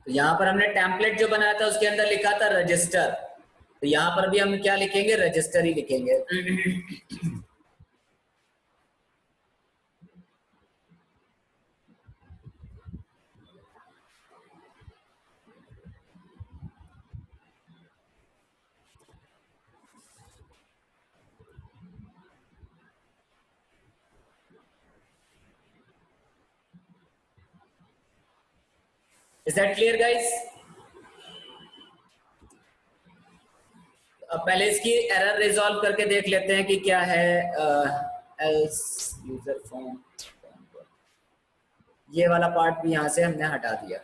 तो यहाँ पर हमने टेम्पलेट जो बनाया था उसके अंदर लिखा था रजिस्टर, तो यहाँ पर भी हम क्या लिखेंगे, रजिस्टर ही लिखेंगे। Is that clear guys? अब पहले इसकी एरर रिजॉल्व करके देख लेते हैं कि क्या है। एल्स यूजर फॉर्म, ये वाला पार्ट भी यहाँ से हमने हटा दिया।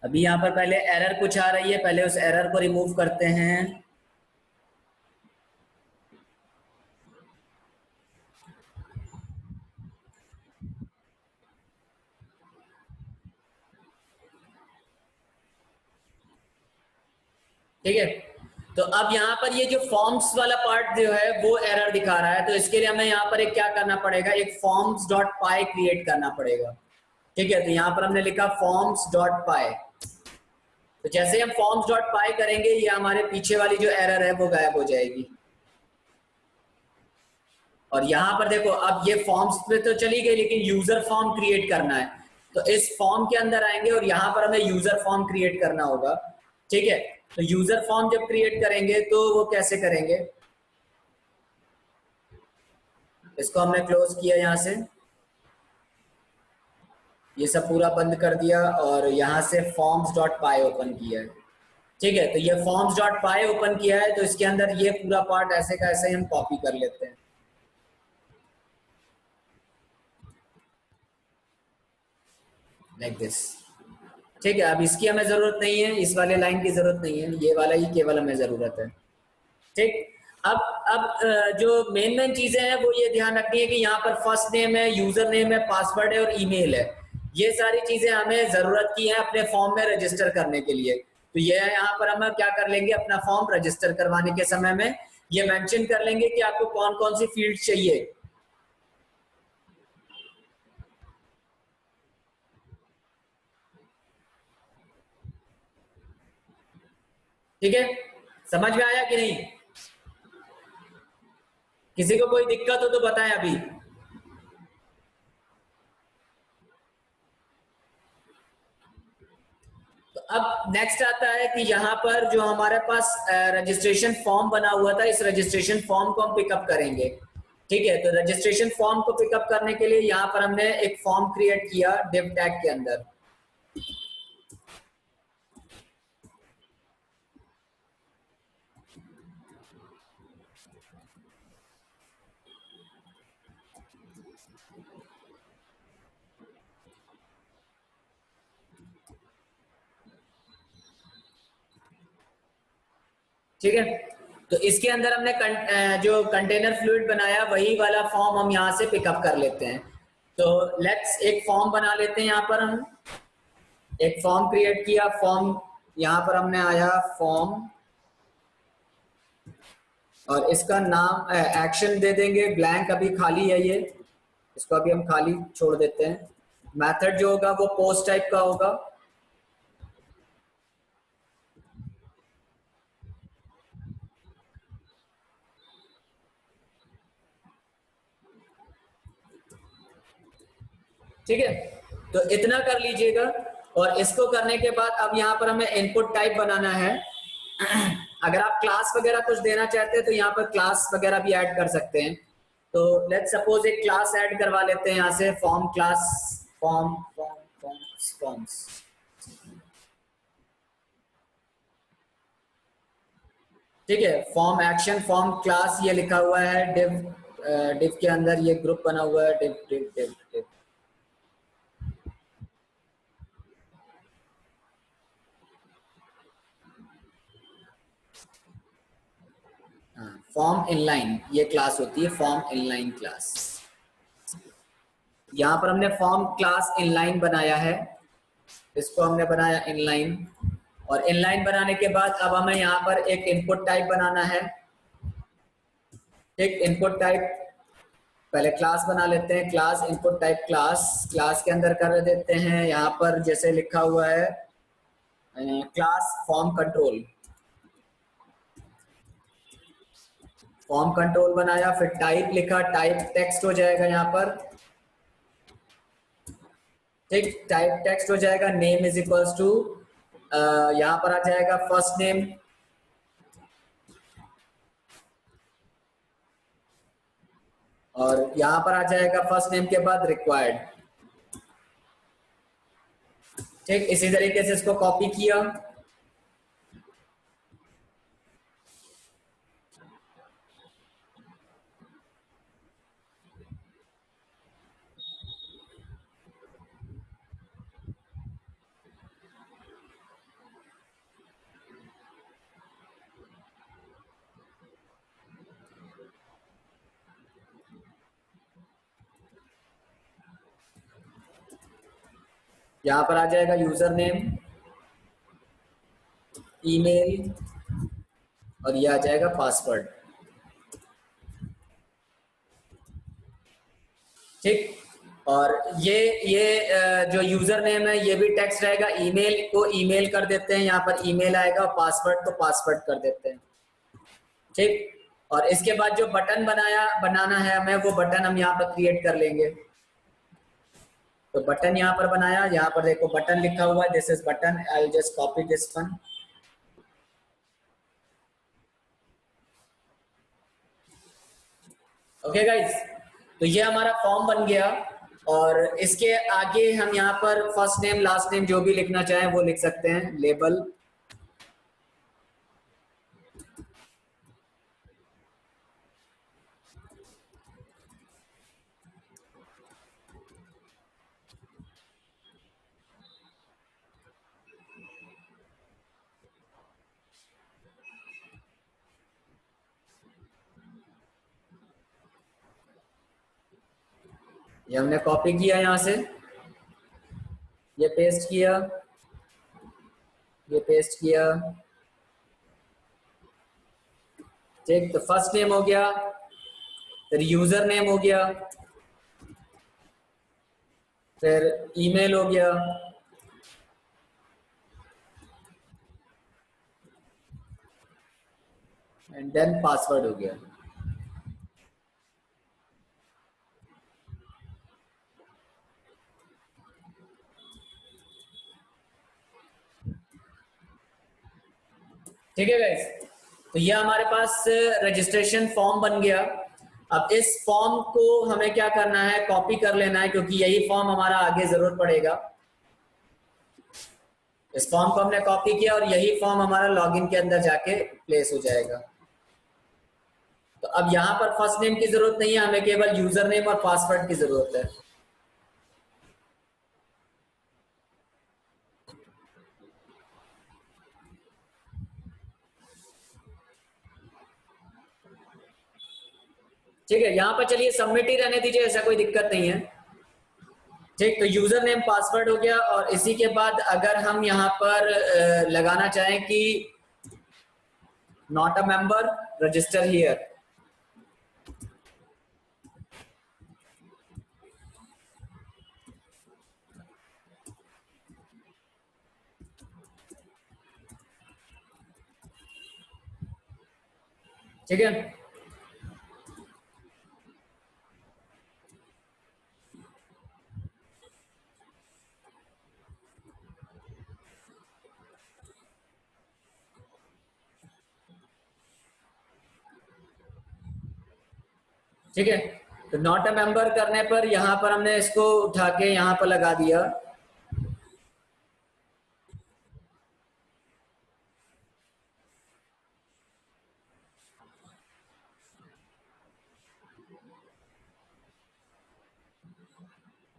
अभी यहाँ पर पहले एरर कुछ आ रही है, पहले उस एरर को रिमूव करते हैं। ठीक है, तो अब यहाँ पर ये जो फॉर्म्स वाला पार्ट जो है वो एरर दिखा रहा है, तो इसके लिए हमें यहाँ पर एक क्या करना पड़ेगा, एक फॉर्म्स डॉट पाई क्रिएट करना पड़ेगा। ठीक है, तो यहाँ पर हमने लिखा फॉर्म्स डॉट पाई। तो जैसे हम फॉर्म्स डॉट पाई करेंगे, ये हमारे पीछे वाली जो एरर है वो गायब हो जाएगी। और यहाँ पर देखो, अब ये फॉर्म्स पे तो चली गई, लेकिन यूजर फॉर्म क्रिएट करना है, तो इस फॉर्म के अंदर आएंगे और यहाँ पर हमें यूजर फॉर्म क्रिएट करना होगा। ठीक है, तो यूजर फॉर्म जब क्रिएट करेंगे तो वो कैसे करेंगे, इसको हमने क्लोज किया यहाँ से, ये सब पूरा बंद कर दिया और यहाँ से फॉर्म्स डॉट पाई ओपन किया है। ठीक है, तो ये फॉर्म्स डॉट पाई ओपन किया है, तो इसके अंदर ये पूरा पार्ट ऐसे का ऐसे हम कॉपी कर लेते हैं, लाइक दिस। ठीक है, अब इसकी हमें जरूरत नहीं है, इस वाले लाइन की जरूरत नहीं है, ये वाला ही केवल हमें जरूरत है। ठीक, अब जो मेन मेन चीजें हैं वो ये ध्यान रखनी है कि यहाँ पर फर्स्ट नेम है, यूजर नेम है, पासवर्ड है और ईमेल है। ये सारी चीजें हमें जरूरत की हैं अपने फॉर्म में रजिस्टर करने के लिए। तो ये यहाँ पर हम क्या कर लेंगे, अपना फॉर्म रजिस्टर करवाने के समय में ये मेंशन कर लेंगे कि आपको कौन कौन सी फील्ड चाहिए। ठीक है, समझ में आया कि नहीं? किसी को कोई दिक्कत हो तो बताएं अभी। तो अब नेक्स्ट आता है कि यहाँ पर जो हमारे पास रजिस्ट्रेशन फॉर्म बना हुआ था, इस रजिस्ट्रेशन फॉर्म को हम पिकअप करेंगे। ठीक है, तो रजिस्ट्रेशन फॉर्म को पिकअप करने के लिए यहाँ पर हमने एक फॉर्म क्रिएट किया div टैग के अंदर। ठीक है, तो इसके अंदर हमने जो कंटेनर फ्लूइड बनाया वही वाला फॉर्म हम यहाँ से पिकअप कर लेते हैं। तो लेट्स एक फॉर्म बना लेते हैं। यहाँ पर हम एक फॉर्म क्रिएट किया। फॉर्म यहाँ पर हमने आया फॉर्म, और इसका नाम एक्शन दे देंगे ब्लैंक, अभी खाली है ये, इसको अभी हम खाली छोड़ देते हैं। मेथड जो होगा वो पोस्ट टाइप का होगा। ठीक है, तो इतना कर लीजिएगा। और इसको करने के बाद अब यहाँ पर हमें इनपुट टाइप बनाना है। अगर आप क्लास वगैरह कुछ देना चाहते हैं तो यहाँ पर क्लास वगैरह भी ऐड कर सकते हैं। तो लेट्स सपोज एक क्लास ऐड करवा लेते हैं यहाँ से, form class, form form forms forms. ठीक है, फॉर्म एक्शन फॉर्म क्लास ये लिखा हुआ है। डिव के अंदर ये ग्रुप बना हुआ है, div div div div. Form inline ये क्लास होती है, फॉर्म इनलाइन क्लास। यहाँ पर हमने फॉर्म क्लास इनलाइन बनाया है, इसको हमने बनाया इनलाइन। और इनलाइन बनाने के बाद अब हमें यहाँ पर एक इनपुट टाइप बनाना है। एक इनपुट टाइप पहले क्लास बना लेते हैं, class input type class. Class के अंदर कर देते हैं यहाँ पर जैसे लिखा हुआ है class form control. Form control बनाया, फिर टाइप लिखा, टाइप टेक्स्ट हो जाएगा यहाँ पर। ठीक, टाइप टेक्स्ट हो जाएगा। नेम इज इक्वल्स टू, यहाँ पर आ जाएगा फर्स्ट नेम, और यहाँ पर आ जाएगा फर्स्ट नेम के बाद रिक्वायर्ड। ठीक, इसी तरीके से इसको कॉपी किया। यहाँ पर आ जाएगा यूजर नेम, ईमेल, और ये आ जाएगा पासवर्ड। ठीक, और ये जो यूजर नेम है ये भी टेक्स्ट रहेगा। ईमेल को ईमेल कर देते हैं, यहाँ पर ईमेल आएगा, और पासवर्ड को पासवर्ड कर देते हैं। ठीक, और इसके बाद जो बटन बनाना है हमें, वो बटन हम यहाँ पर क्रिएट कर लेंगे। तो बटन यहाँ पर बनाया, यहाँ पर देखो बटन लिखा हुआ है, this is button. I will just copy this one. Okay guys, तो ये हमारा फॉर्म बन गया। और इसके आगे हम यहाँ पर फर्स्ट नेम लास्ट नेम जो भी लिखना चाहें वो लिख सकते हैं, लेबल। ये हमने कॉपी किया, यहाँ से ये पेस्ट किया, ये पेस्ट किया। ठीक, तो फर्स्ट नेम हो गया, फिर यूजर नेम हो गया, फिर ईमेल हो गया, एंड देन पासवर्ड हो गया। ठीक है गाइस, तो ये हमारे पास रजिस्ट्रेशन फॉर्म बन गया। अब इस फॉर्म को हमें क्या करना है, कॉपी कर लेना है, क्योंकि यही फॉर्म हमारा आगे जरूरत पड़ेगा। इस फॉर्म को हमने कॉपी किया और यही फॉर्म हमारा लॉगिन के अंदर जाके प्लेस हो जाएगा। तो अब यहाँ पर फर्स्ट नेम की जरूरत नहीं है, हमें केवल यूजर नेम और पासवर्ड की जरूरत है। ठीक है, यहाँ पर चलिए सबमिट ही रहने दीजिए, ऐसा कोई दिक्कत नहीं है। ठीक, तो यूजर नेम पासवर्ड हो गया, और इसी के बाद अगर हम यहाँ पर लगाना चाहें कि not a member, register here. ठीक है, ठीक है, तो नॉट अ मेंबर करने पर यहाँ पर हमने इसको उठा के यहाँ पर लगा दिया।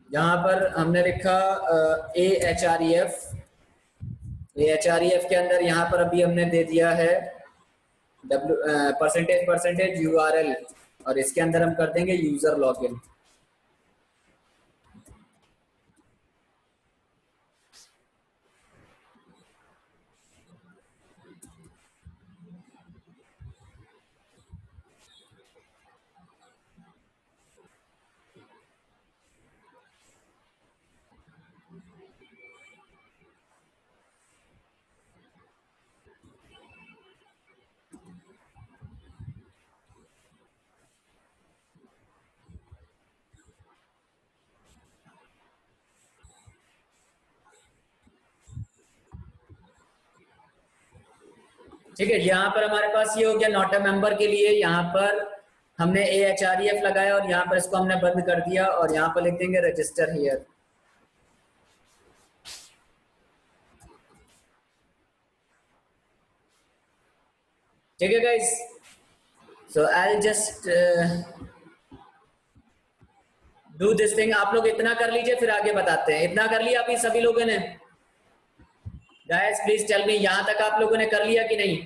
यहाँ पर हमने लिखा AHREF के अंदर यहाँ पर अभी हमने दे दिया है परसेंटेज URL, और इसके अंदर हम कर देंगे यूजर लॉगिन। ठीक है, यहाँ पर हमारे पास ये हो गया नॉट अ मेंबर के लिए। यहाँ पर हमने AHREF लगाया और यहाँ पर इसको हमने बंद कर दिया, और यहाँ पर लिख देंगे रजिस्टर हियर। ठीक है guys, so I just do this thing. आप लोग इतना कर लीजिए, फिर आगे बताते हैं। इतना कर लिया अभी सभी लोगों ने? गाइस प्लीज टेल मी, यहाँ तक आप लोगों ने कर लिया कि नहीं?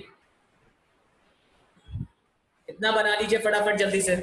इतना बना लीजिए फटाफट जल्दी से।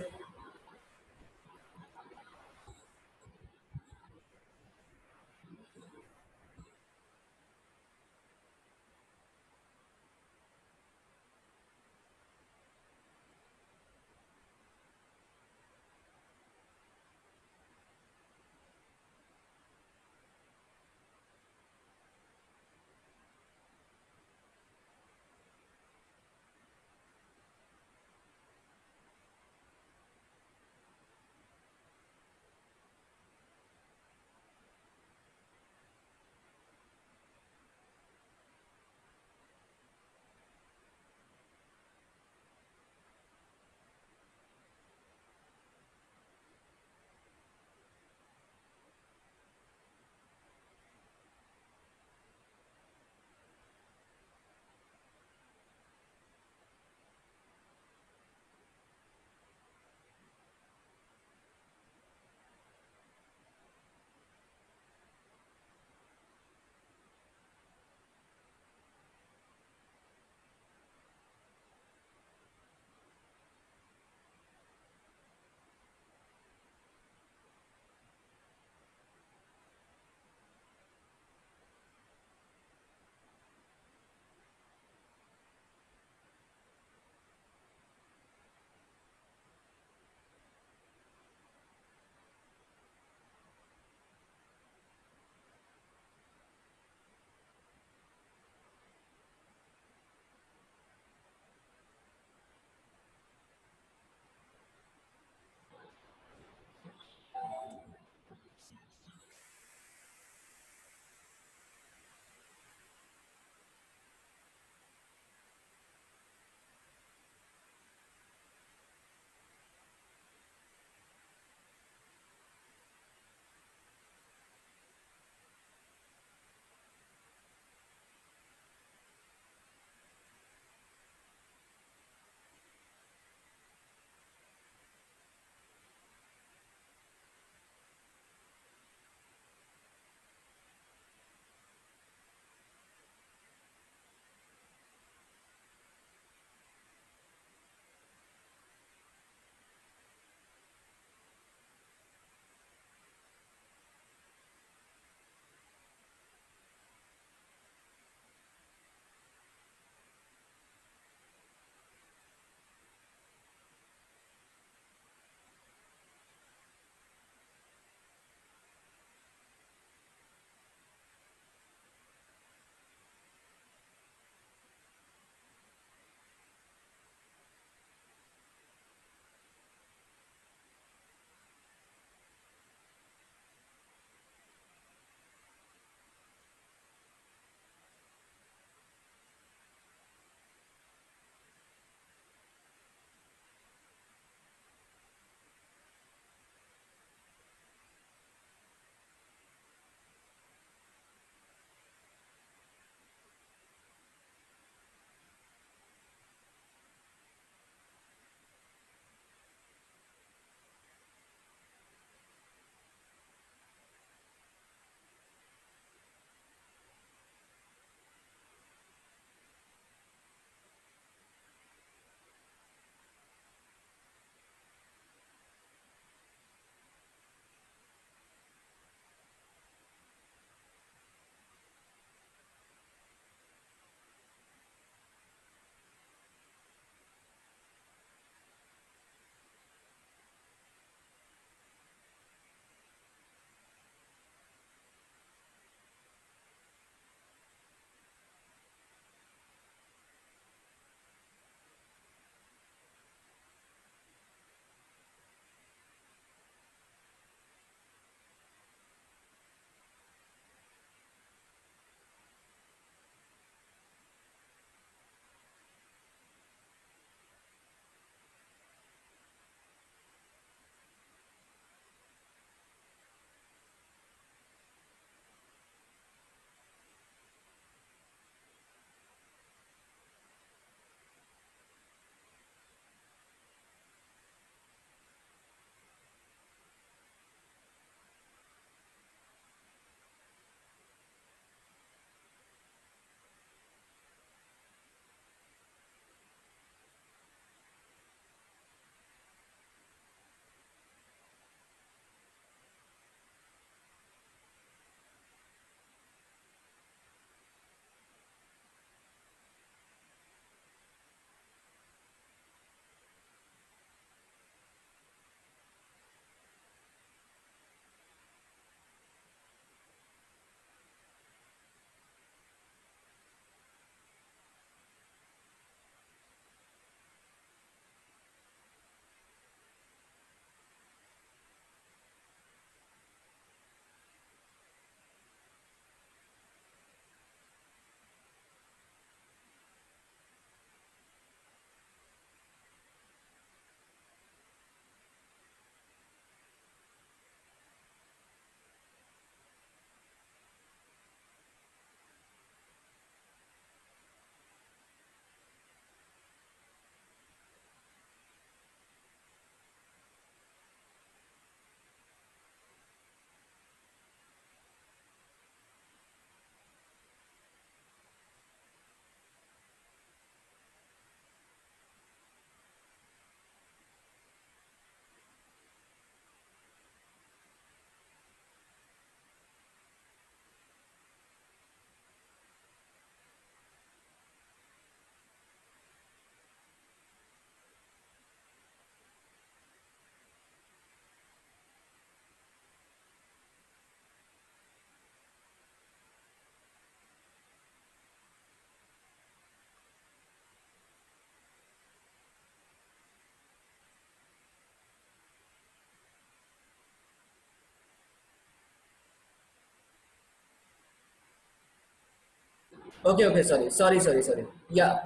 Okay, okay, sorry. Yeah,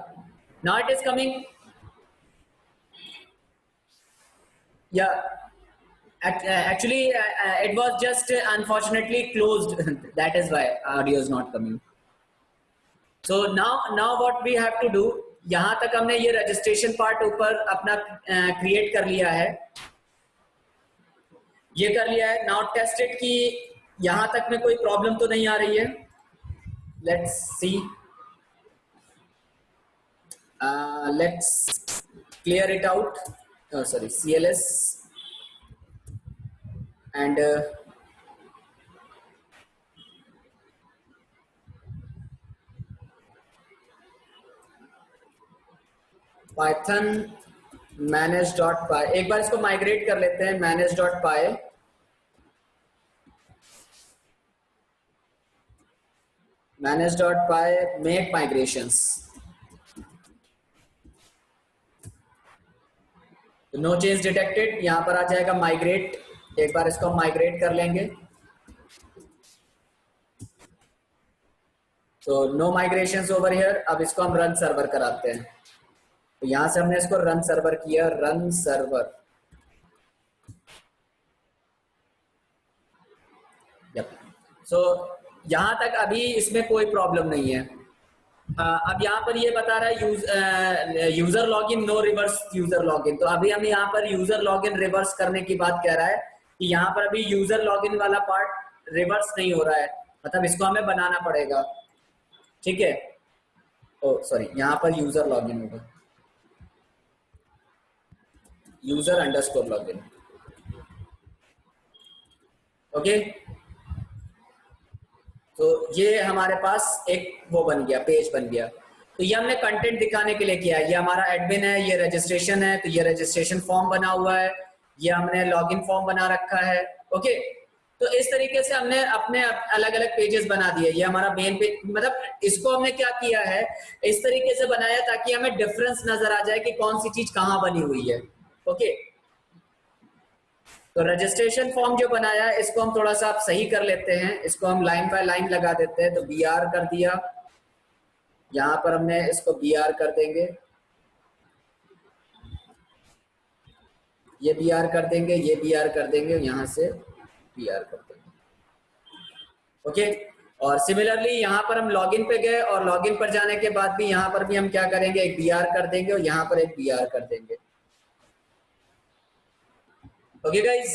now it is coming. Yeah, actually, it was just unfortunately closed. That is why audio is not coming. So now what we have to do, यहाँ तक हमने ये रजिस्ट्रेशन पार्ट ऊपर अपना create कर लिया है, ये कर लिया है. नाउ टेस्ट इट कि यहाँ तक में कोई प्रॉब्लम तो नहीं आ रही है. Let's see, let's clear it out. Oh, sorry, CLS and Python manage.py. एक बार इसको माइग्रेट कर लेते हैं. manage.py, make migrations. No change detected. यहाँ पर आ जाएगा माइग्रेट. एक बार इसको हम माइग्रेट कर लेंगे. तो नो माइग्रेशंस ओवर हियर. अब इसको हम रन सर्वर कराते हैं. तो यहाँ से हमने इसको रन सर्वर किया. Run server. सो यहाँ तक अभी इसमें कोई प्रॉब्लम नहीं है. अब यहाँ पर ये बता रहा है user login no reverse user login. तो अभी हम यहाँ पर यूजर लॉगिन रिवर्स करने की बात कह रहा है कि यहाँ पर अभी यूजर लॉगिन वाला पार्ट रिवर्स नहीं हो रहा है. मतलब इसको हमें बनाना पड़ेगा. ठीक है. ओ सॉरी, यहाँ पर यूजर लॉगिन होगा. User underscore login. ओके. तो ये हमारे पास एक वो बन गया, पेज बन गया. तो ये हमने कंटेंट दिखाने के लिए किया है. ये हमारा एडमिन है, ये रजिस्ट्रेशन है. तो ये रजिस्ट्रेशन फॉर्म बना हुआ है. ये हमने लॉगिन फॉर्म बना रखा है. ओके. तो इस तरीके से हमने अपने अलग अलग पेजेस बना दिए. ये हमारा मेन पेज, मतलब इसको हमने क्या किया है, इस तरीके से बनाया ताकि हमें डिफरेंस नजर आ जाए कि कौन सी चीज कहाँ बनी हुई है. ओके. तो रजिस्ट्रेशन फॉर्म जो बनाया है इसको हम थोड़ा सा आप सही कर लेते हैं. इसको हम लाइन बाय लाइन लगा देते हैं. तो BR कर दिया. यहाँ पर हमने इसको BR कर देंगे. ये BR कर देंगे, ये BR कर देंगे, यहाँ से BR कर देंगे. ओके. और सिमिलरली यहाँ पर हम लॉगिन पे गए और लॉगिन पर जाने के बाद भी यहाँ पर भी हम क्या करेंगे, एक BR कर देंगे और यहाँ पर एक BR कर देंगे. Okay guys.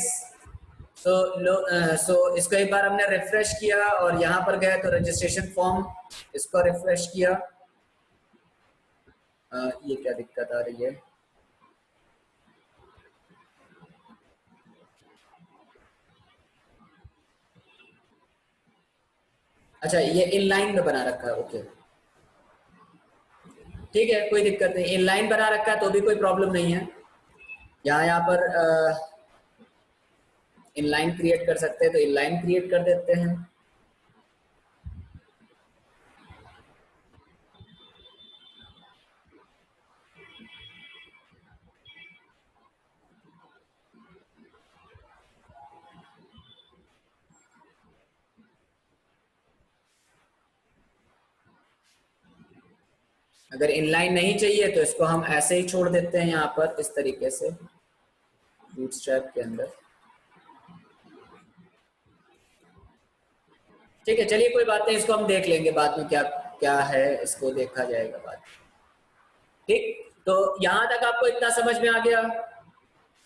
सो इसको एक बार हमने रिफ्रेश किया और यहाँ पर गए तो रजिस्ट्रेशन फॉर्म, इसको रिफ्रेश किया. ये क्या दिक्कत आ रही है. अच्छा, ये इनलाइन में बना रखा है. ओके, ठीक है, कोई दिक्कत नहीं. इनलाइन बना रखा है तो भी कोई प्रॉब्लम नहीं है. यहाँ पर इनलाइन क्रिएट कर सकते हैं तो इनलाइन क्रिएट कर देते हैं. अगर इनलाइन नहीं चाहिए तो इसको हम ऐसे ही छोड़ देते हैं यहाँ पर इस तरीके से बूटस्ट्रैप के अंदर. ठीक है, चलिए कोई बात नहीं, इसको हम देख लेंगे बाद में क्या क्या है, इसको देखा जाएगा बाद में. ठीक. तो यहाँ तक आपको इतना समझ में आ गया.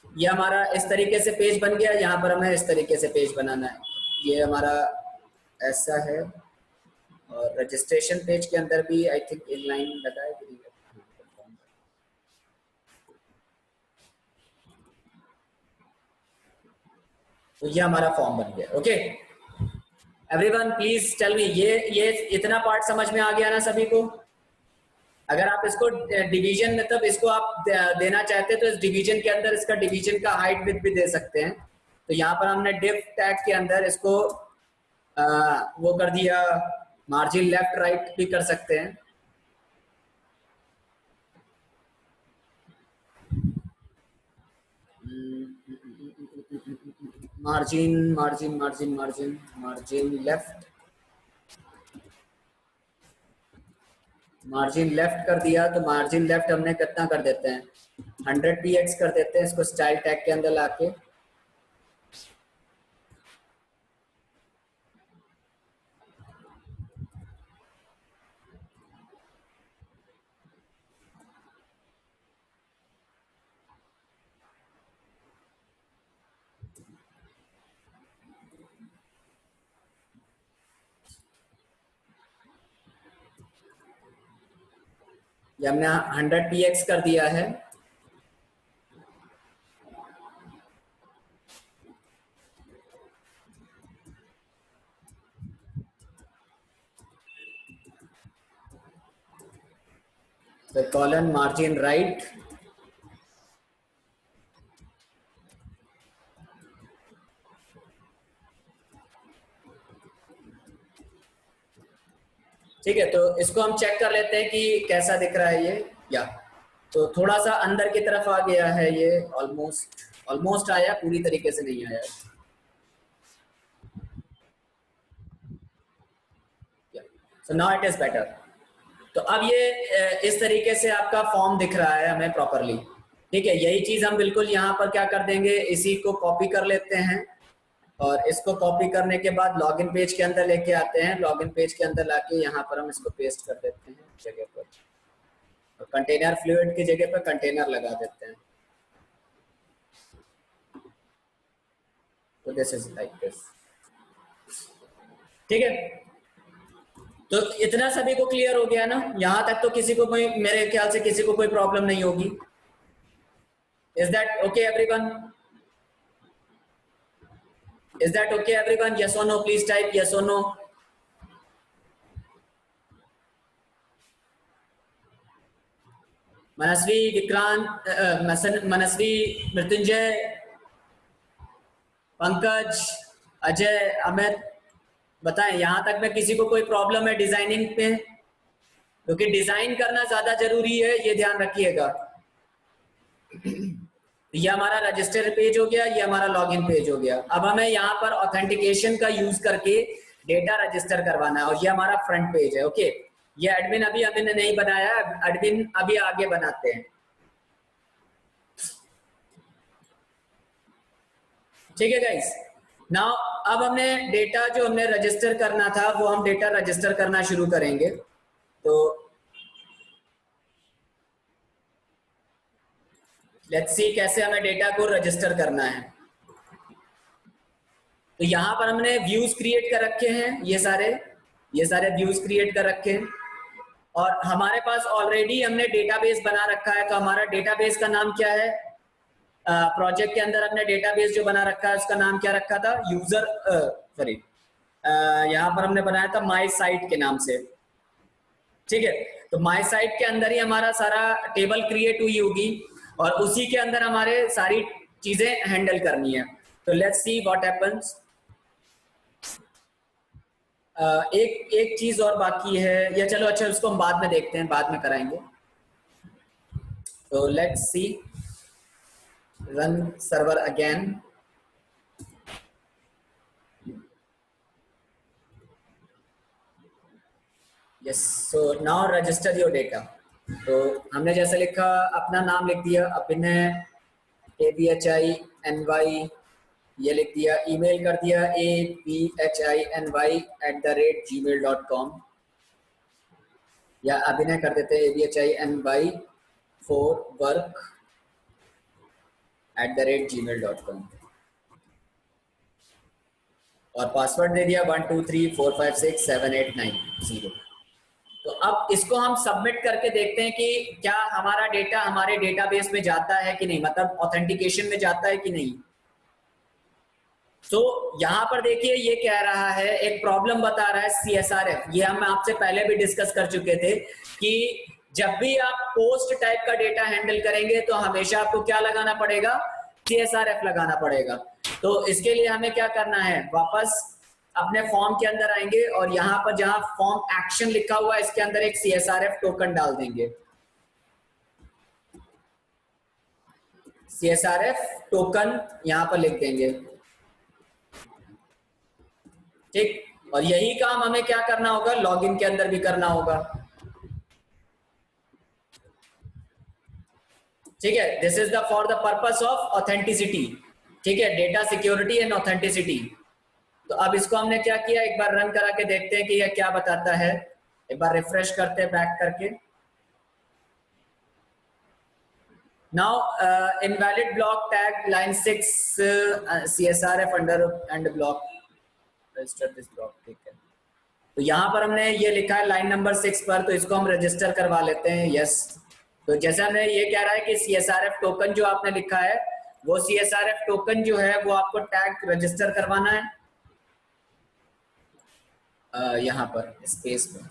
ये हमारा इस तरीके से पेज बन गया. यहाँ पर हमें इस तरीके से पेज बनाना है. ये हमारा ऐसा है. और रजिस्ट्रेशन पेज के अंदर भी आई थिंक इनलाइन लगा है. तो ये हमारा फॉर्म बन गया. Okay everyone, please tell me, ये इतना पार्ट समझ में आ गया ना सभी को. अगर आप इसको डिवीजन, मतलब इसको आप देना चाहते हैं तो इस डिवीजन के अंदर इसका डिवीजन का हाइट विड्थ भी दे सकते हैं. तो यहाँ पर हमने डिफ टैग के अंदर इसको वो कर दिया, मार्जिन लेफ्ट राइट भी कर सकते हैं. Margin left. मार्जिन लेफ्ट कर दिया, तो मार्जिन लेफ्ट हमने कितना कर देते हैं, 100 px कर देते हैं इसको स्टाइल टैग के अंदर लाके। ये हमने 100 px कर दिया है। तो कॉलन मार्जिन राइट, ठीक है। तो इसको हम चेक कर लेते हैं कि कैसा दिख रहा है ये। या तो थोड़ा सा अंदर की तरफ आ गया है ये, ऑलमोस्ट आया, पूरी तरीके से नहीं आया। So now it is better. तो अब ये इस तरीके से आपका फॉर्म दिख रहा है हमें प्रॉपरली, ठीक है। यही चीज हम बिल्कुल यहाँ पर क्या कर देंगे, इसी को कॉपी कर लेते हैं और इसको कॉपी करने के बाद लॉगिन पेज के अंदर लेके आते हैं। लॉगिन पेज के अंदर लाके यहाँ पर हम इसको पेस्ट कर देते हैं जगह पर, और कंटेनर फ्लूइड की जगह पर कंटेनर लगा देते हैं। तो दिस इज लाइक दिस, ठीक है। तो इतना सभी को क्लियर हो गया ना, यहां तक तो किसी को कोई, मेरे ख्याल से किसी को कोई प्रॉब्लम नहीं होगी। Is that okay everyone? Is that okay everyone? Yes और नो, प्लीज टाइप यस और नो। मनस्वी, विक्रांत, मनस्वी, मृत्युंजय, पंकज, अजय, अमित, बताएं यहां तक में किसी को कोई प्रॉब्लम है डिजाइनिंग पे? क्योंकि डिजाइन करना ज्यादा जरूरी है, ये ध्यान रखिएगा। ये हमारा रजिस्टर पेज हो गया, ये हमारा लॉगिन पेज हो गया। अब हमें यहाँ पर ऑथेंटिकेशन का यूज करके डेटा रजिस्टर करवाना है, और ये हमारा फ्रंट पेज है। ओके, ये एडमिन अभी हमने नहीं बनाया, एडमिन अभी आगे बनाते हैं, ठीक है गाइस। नाउ अब हमने डेटा जो हमने रजिस्टर करना था वो हम डेटा रजिस्टर करना शुरू करेंगे। तो लेट्स सी कैसे हमें डेटा को रजिस्टर करना है। तो यहाँ पर हमने व्यूज क्रिएट कर रखे हैं, ये सारे व्यूज क्रिएट कर रखे हैं, और हमारे पास ऑलरेडी हमने डेटाबेस बना रखा है। तो हमारा डेटाबेस का नाम क्या है, प्रोजेक्ट के अंदर हमने डेटाबेस जो बना रखा है उसका नाम क्या रखा था, यूजर सॉरी यहाँ पर हमने बनाया था माई साइट के नाम से, ठीक है। तो माई साइट के अंदर ही हमारा सारा टेबल क्रिएट हुई होगी, और उसी के अंदर हमारे सारी चीजें हैंडल करनी है। तो लेट्स सी व्हाट हैपेंस। एक चीज और बाकी है, या चलो अच्छा उसको हम बाद में देखते हैं, बाद में कराएंगे। तो let's see, run server again. Yes, so now register your data. तो हमने जैसे लिखा, अपना नाम लिख दिया अभिनय, ABHINY, ये लिख दिया, ईमेल कर दिया ABHINY@gmail.com, या अभिनय कर देते हैं ABHINY4work@gmail.com, और पासवर्ड दे दिया 1234567890। तो अब इसको हम सबमिट करके देखते हैं कि क्या हमारा डेटा हमारे डेटाबेस में जाता है कि नहीं, मतलब ऑथेंटिकेशन में जाता है कि नहीं। तो यहाँ पर देखिए ये कह रहा है, एक प्रॉब्लम बता रहा है CSRF। ये हम आपसे पहले भी डिस्कस कर चुके थे कि जब भी आप पोस्ट टाइप का डेटा हैंडल करेंगे तो हमेशा आपको क्या लगाना पड़ेगा, CSRF लगाना पड़ेगा। तो इसके लिए हमें क्या करना है, वापस अपने फॉर्म के अंदर आएंगे, और यहाँ पर जहां फॉर्म एक्शन लिखा हुआ है इसके अंदर एक CSRF टोकन डाल देंगे। CSRF टोकन यहाँ पर लिख देंगे, ठीक। और यही काम हमें क्या करना होगा, लॉगिन के अंदर भी करना होगा। ठीक है, this is the for the purpose of authenticity, ठीक है, डेटा सिक्योरिटी एंड ऑथेंटिसिटी। तो अब इसको हमने क्या किया, एक बार रन करा के देखते हैं कि यह क्या बताता है। एक बार रिफ्रेश करते हैं बैक करके। Now invalid block tag line 6 CSRF under and block resistor this block, ठीक है। तो यहाँ पर हमने ये लिखा है लाइन नंबर 6 पर, तो इसको हम रजिस्टर करवा लेते हैं, यस। तो जैसे हमने ये कह रहा है कि CSRF टोकन जो आपने लिखा है, वो CSRF टोकन जो है वो आपको टैग रजिस्टर करवाना है यहाँ पर स्पेस में।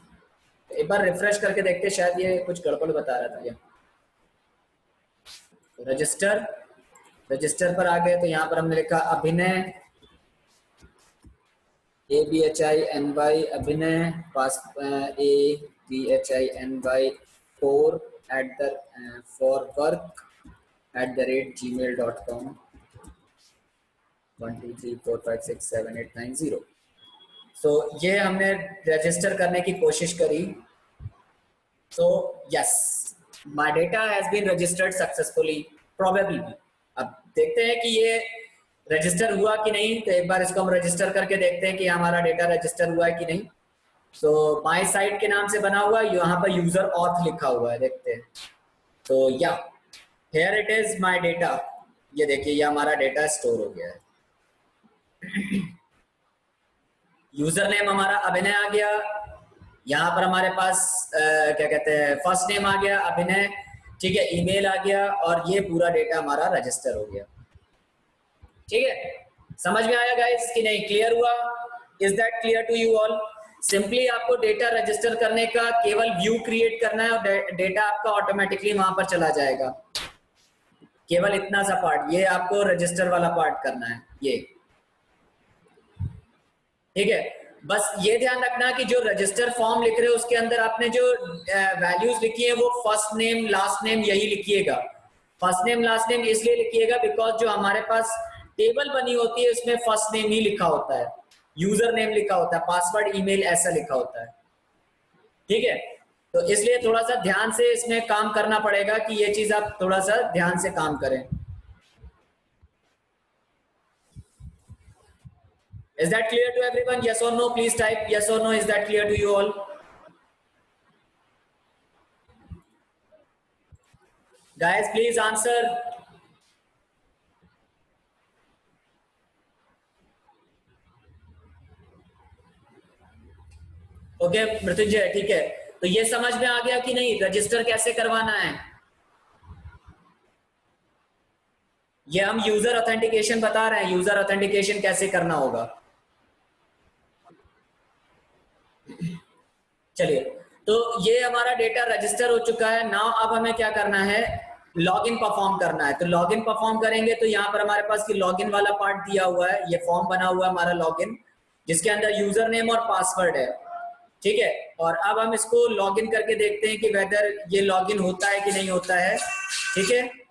एक बार रिफ्रेश करके देखते, शायद ये कुछ गड़बड़ बता रहा था। ये रजिस्टर, रजिस्टर पर आ गए, तो यहाँ पर हमने लिखा अभिनय ABHINY अभिनय पास ABHINY 4 @for_work@gmail.com 1 2 3 4 5 6 7 8 9 0। सो ये हमने रजिस्टर करने की कोशिश करी। So yes, my data has been registered successfully probably. अब देखते हैं कि ये रजिस्टर हुआ कि नहीं। तो एक बार इसको हम रजिस्टर करके देखते हैं कि हमारा डेटा रजिस्टर हुआ है कि नहीं। तो माय साइट के नाम से बना हुआ है, यहाँ पर यूजर ऑथ लिखा हुआ है, देखते हैं। तो या here it is my data, ये देखिए ये हमारा डेटा स्टोर हो गया है। यूजर नेम हमारा अभिनय आ गया, यहाँ पर हमारे पास क्या कहते हैं फर्स्ट नेम आ गया अभिनय, ठीक है, ईमेल आ गया, और ये पूरा डेटा हमारा रजिस्टर हो गया। ठीक है, समझ में आया गाइस कि नहीं, क्लियर हुआ? Is that clear to you all? Simply आपको डेटा रजिस्टर करने का केवल व्यू क्रिएट करना है और डेटा आपका ऑटोमेटिकली वहां पर चला जाएगा। केवल इतना सा पार्ट, ये आपको रजिस्टर वाला पार्ट करना है ये, ठीक है। बस ये ध्यान रखना कि जो रजिस्टर फॉर्म लिख रहे हो उसके अंदर आपने जो वैल्यूज लिखी है वो फर्स्ट नेम लास्ट नेम यही लिखिएगा। फर्स्ट नेम लास्ट नेम इसलिए लिखिएगा बिकॉज जो हमारे पास टेबल बनी होती है उसमें फर्स्ट नेम ही लिखा होता है, यूजर नेम लिखा होता है, पासवर्ड ईमेल ऐसा लिखा होता है, ठीक है। तो इसलिए थोड़ा सा ध्यान से इसमें काम करना पड़ेगा कि ये चीज आप थोड़ा सा ध्यान से काम करें। Is that clear to everyone? Yes or no? Please type yes or no. Is that clear to you all? Guys, please answer. Okay Mrityunjay, ठीक है। तो ये समझ में आ गया कि नहीं, रजिस्टर कैसे करवाना है? ये हम यूजर ऑथेंटिकेशन बता रहे हैं, यूजर ऑथेंटिकेशन कैसे करना होगा। चलिए, तो ये हमारा डेटा रजिस्टर हो चुका है। नाउ अब हमें क्या करना है, लॉगिन परफॉर्म करना है। तो लॉगिन परफॉर्म करेंगे तो यहाँ पर हमारे पास की लॉगिन वाला पार्ट दिया हुआ है, ये फॉर्म बना हुआ है हमारा लॉगिन, जिसके अंदर यूजर नेम और पासवर्ड है, ठीक है। और अब हम इसको लॉगिन करके देखते हैं कि वेदर ये लॉगिन होता है कि नहीं होता है, ठीक है।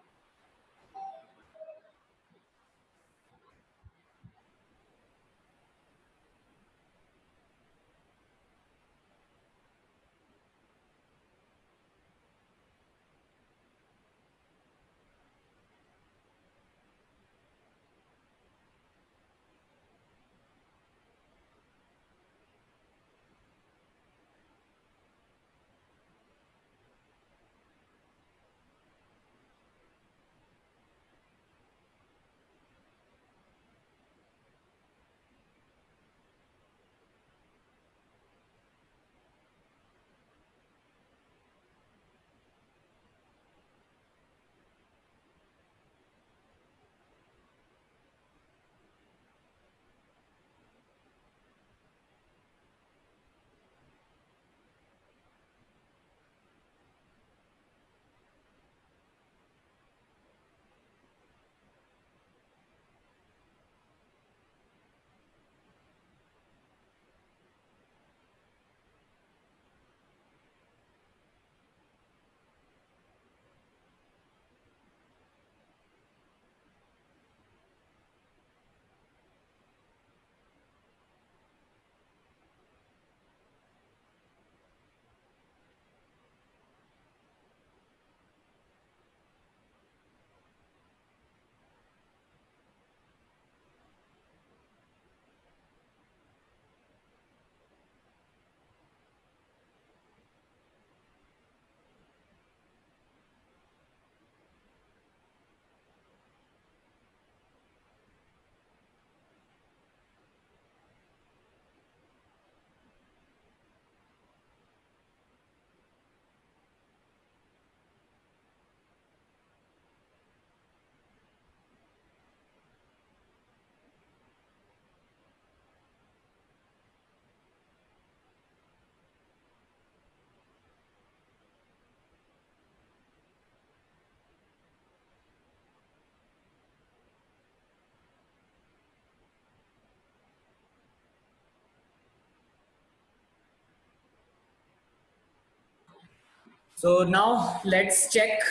So now let's check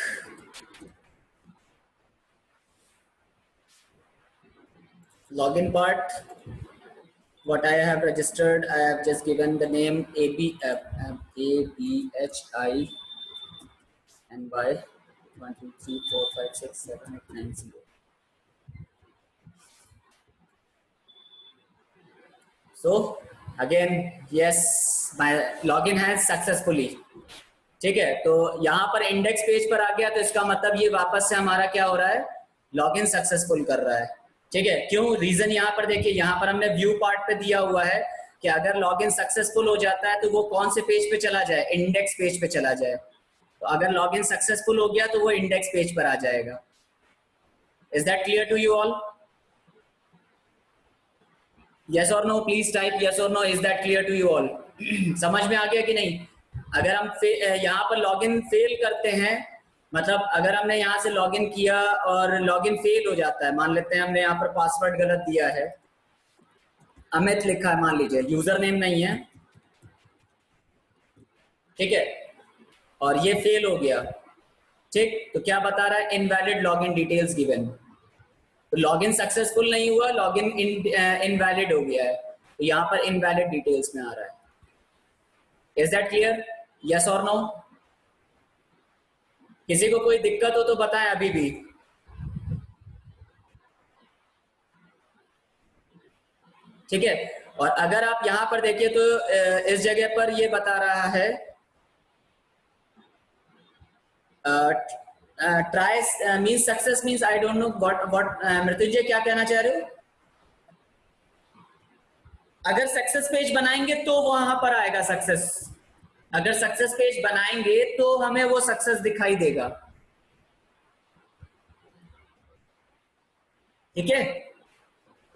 login part. What I have registered, I have just given the name ABHI and by 1 2 3 4 5 6 7 8 9 0. So again, yes, my login has successfully. ठीक है, तो यहाँ पर इंडेक्स पेज पर आ गया, तो इसका मतलब ये वापस से हमारा क्या हो रहा है, लॉगिन सक्सेसफुल कर रहा है। ठीक है, क्यों, रीजन यहाँ पर देखिए, यहाँ पर हमने व्यू पार्ट पे दिया हुआ है कि अगर लॉगिन सक्सेसफुल हो जाता है तो वो कौन से पेज पे चला जाए, इंडेक्स पेज पे चला जाए। तो अगर लॉगिन सक्सेसफुल हो गया तो वो इंडेक्स पेज पर आ जाएगा। Is that clear to you all? Yes और नो, प्लीज टाइप यस और no, is that clear to you all? समझ में आ गया कि नहीं? अगर हम यहाँ पर लॉगिन फेल करते हैं, मतलब अगर हमने यहाँ से लॉगिन किया और लॉगिन फेल हो जाता है, मान लेते हैं हमने यहाँ पर पासवर्ड गलत दिया है, अमित लिखा है मान लीजिए, यूजर नेम नहीं है, ठीक है, और ये फेल हो गया, ठीक, तो क्या बता रहा है, इनवैलिड लॉगिन डिटेल्स गिवन। तो लॉगिन सक्सेसफुल नहीं हुआ, लॉगिन इनवैलिड हो गया है, तो यहाँ पर इनवैलिड डिटेल्स में आ रहा है। Is that clear? यस और नो? किसी को कोई दिक्कत हो तो बताएं अभी भी। ठीक है, और अगर आप यहां पर देखिए तो इस जगह पर ये बता रहा है try means success means, I don't know what Mrityunjay क्या कहना चाह रहे हो? अगर सक्सेस पेज बनाएंगे तो वहां पर आएगा सक्सेस, अगर सक्सेस पेज बनाएंगे तो हमें वो सक्सेस दिखाई देगा। ठीक है,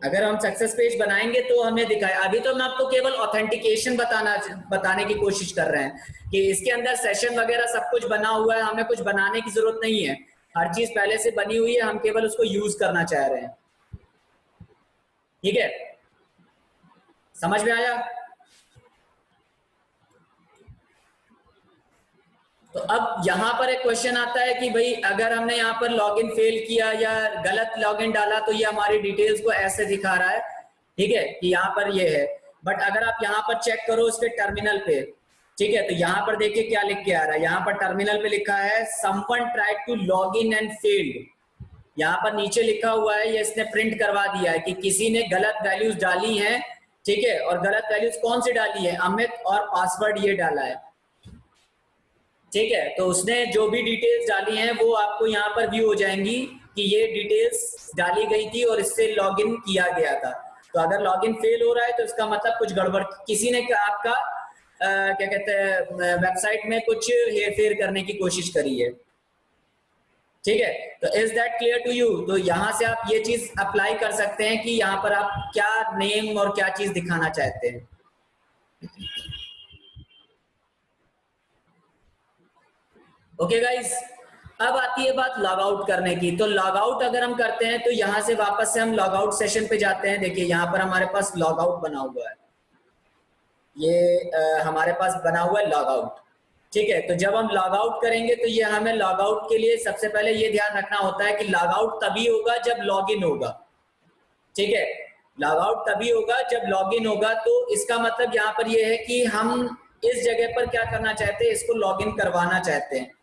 अगर हम सक्सेस पेज बनाएंगे तो हमें दिखाए। अभी तो मैं आपको केवल ऑथेंटिकेशन बताने की कोशिश कर रहे हैं कि इसके अंदर सेशन वगैरह सब कुछ बना हुआ है, हमें कुछ बनाने की जरूरत नहीं है, हर चीज पहले से बनी हुई है, हम केवल उसको यूज करना चाह रहे हैं। ठीक है, समझ में आया? तो अब यहां पर एक क्वेश्चन आता है कि भाई अगर हमने यहाँ पर लॉगिन फेल किया या गलत लॉगिन डाला तो ये हमारी डिटेल्स को ऐसे दिखा रहा है। ठीक है, कि यहाँ पर ये है, बट अगर आप यहाँ पर चेक करो उसके टर्मिनल पे, ठीक है, तो यहाँ पर देखिए क्या लिख के आ रहा है, यहाँ पर टर्मिनल पे लिखा है someone tried to log in and failed। यहाँ पर नीचे लिखा हुआ है, ये इसने प्रिंट करवा दिया है कि किसी ने गलत वैल्यूज डाली हैं। ठीक है, और गलत वैल्यूज कौन सी डाली है, अमित, और पासवर्ड ये डाला है। ठीक है, तो उसने जो भी डिटेल्स डाली हैं वो आपको यहाँ पर व्यू हो जाएंगी कि ये डिटेल्स डाली गई थी और इससे लॉगिन किया गया था। तो अगर लॉगिन फेल हो रहा है तो इसका मतलब कुछ गड़बड़, किसी ने आपका क्या कहते हैं वेबसाइट में कुछ हेरफेर करने की कोशिश करी है। ठीक है, तो is that clear to you? तो यहां से आप ये चीज अप्लाई कर सकते हैं कि यहाँ पर आप क्या नेम और क्या चीज दिखाना चाहते हैं। ओके गाइस, अब आती है बात लॉग आउट करने की। तो लॉग आउट अगर हम करते हैं तो यहां से वापस से हम लॉग आउट सेशन पे जाते हैं। देखिए यहाँ पर हमारे पास लॉग आउट बना हुआ है, ये हमारे पास बना हुआ है लॉग आउट। ठीक है, तो जब हम लॉग आउट करेंगे तो ये हमें लॉग आउट के लिए सबसे पहले ये ध्यान रखना होता है कि लॉग आउट तभी होगा जब लॉग इन होगा। ठीक है, लॉग आउट तभी होगा जब लॉग इन होगा। तो इसका मतलब यहाँ पर ये है कि हम इस जगह पर क्या करना चाहते हैं, इसको लॉग इन करवाना चाहते हैं।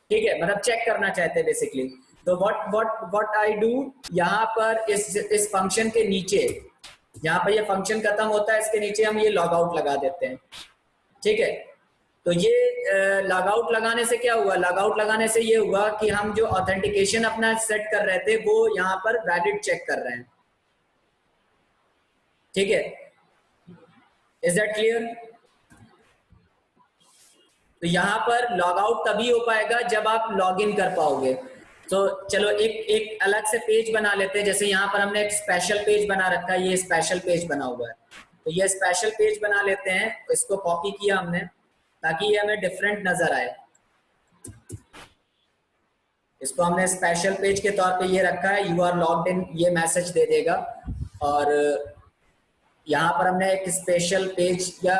ठीक है, मतलब चेक करना चाहते हैं बेसिकली। तो व्हाट आई डू, यहाँ पर इस फंक्शन के नीचे, यहाँ पर ये फंक्शन खत्म होता है, इसके नीचे हम ये लॉग आउट लगा देते हैं। ठीक है, तो ये लॉग आउट लगाने से क्या हुआ, लॉग आउट लगाने से ये हुआ कि हम जो ऑथेंटिकेशन अपना सेट कर रहे थे वो यहाँ पर वैलिड चेक कर रहे हैं। ठीक है, इज दैट क्लियर? तो यहाँ पर लॉग आउट तभी हो पाएगा जब आप लॉग इन कर पाओगे। तो चलो एक अलग से पेज बना लेते हैं। जैसे यहाँ पर हमने एक स्पेशल पेज बना रखा है, ये स्पेशल पेज बना हुआ है, तो ये स्पेशल पेज बना लेते हैं। इसको कॉपी किया हमने ताकि ये हमें डिफरेंट नजर आए। इसको हमने स्पेशल पेज के तौर पे ये रखा है, यू आर लॉग्ड इन, ये मैसेज दे देगा। और यहाँ पर हमने एक स्पेशल पेज, या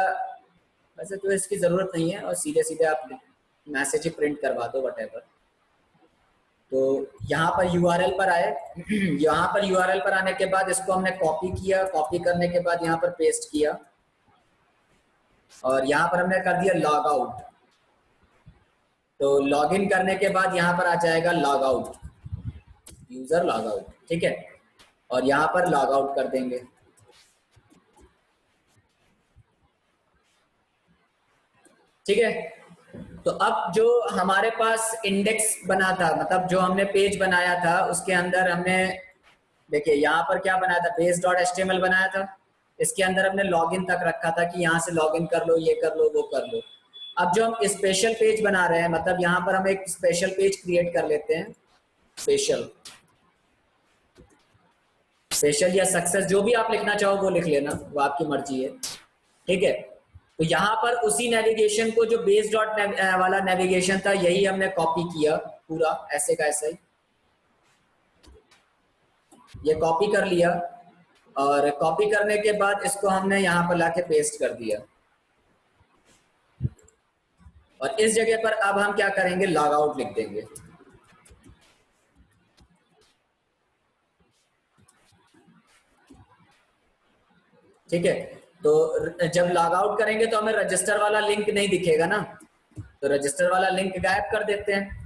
वैसे तो इसकी जरूरत नहीं है, और सीधे सीधे आप मैसेज ही प्रिंट करवा दो व्हाटएवर। तो यहाँ पर यूआरएल पर आए यहाँ पर यूआरएल पर आने के बाद इसको हमने कॉपी किया, कॉपी करने के बाद यहाँ पर पेस्ट किया और यहाँ पर हमने कर दिया लॉग आउट। तो लॉगिन करने के बाद यहाँ पर आ जाएगा log out, user log out, ठीक है, और यहाँ पर लॉग आउट कर देंगे। ठीक है, तो अब जो हमारे पास इंडेक्स बना था, मतलब जो हमने पेज बनाया था उसके अंदर हमने देखिए यहाँ पर क्या बनाया था, base.html बनाया था। इसके अंदर हमने लॉगिन तक रखा था कि यहाँ से लॉगिन कर लो, ये कर लो, वो कर लो। अब जो हम स्पेशल पेज बना रहे हैं, मतलब यहाँ पर हम एक स्पेशल पेज क्रिएट कर लेते हैं। स्पेशल या सक्सेस, जो भी आप लिखना चाहो वो लिख लेना, वो आपकी मर्जी है। ठीक है, तो यहाँ पर उसी नेविगेशन को, जो बेस डॉट वाला नेविगेशन था, यही हमने कॉपी किया पूरा ऐसे का ऐसा ही, ये कॉपी कर लिया और कॉपी करने के बाद इसको हमने यहाँ पर लाके पेस्ट कर दिया। और इस जगह पर अब हम क्या करेंगे, लॉग आउट लिख देंगे। ठीक है, तो जब लॉग आउट करेंगे तो हमें रजिस्टर वाला लिंक नहीं दिखेगा ना, तो रजिस्टर वाला लिंक गायब कर देते हैं।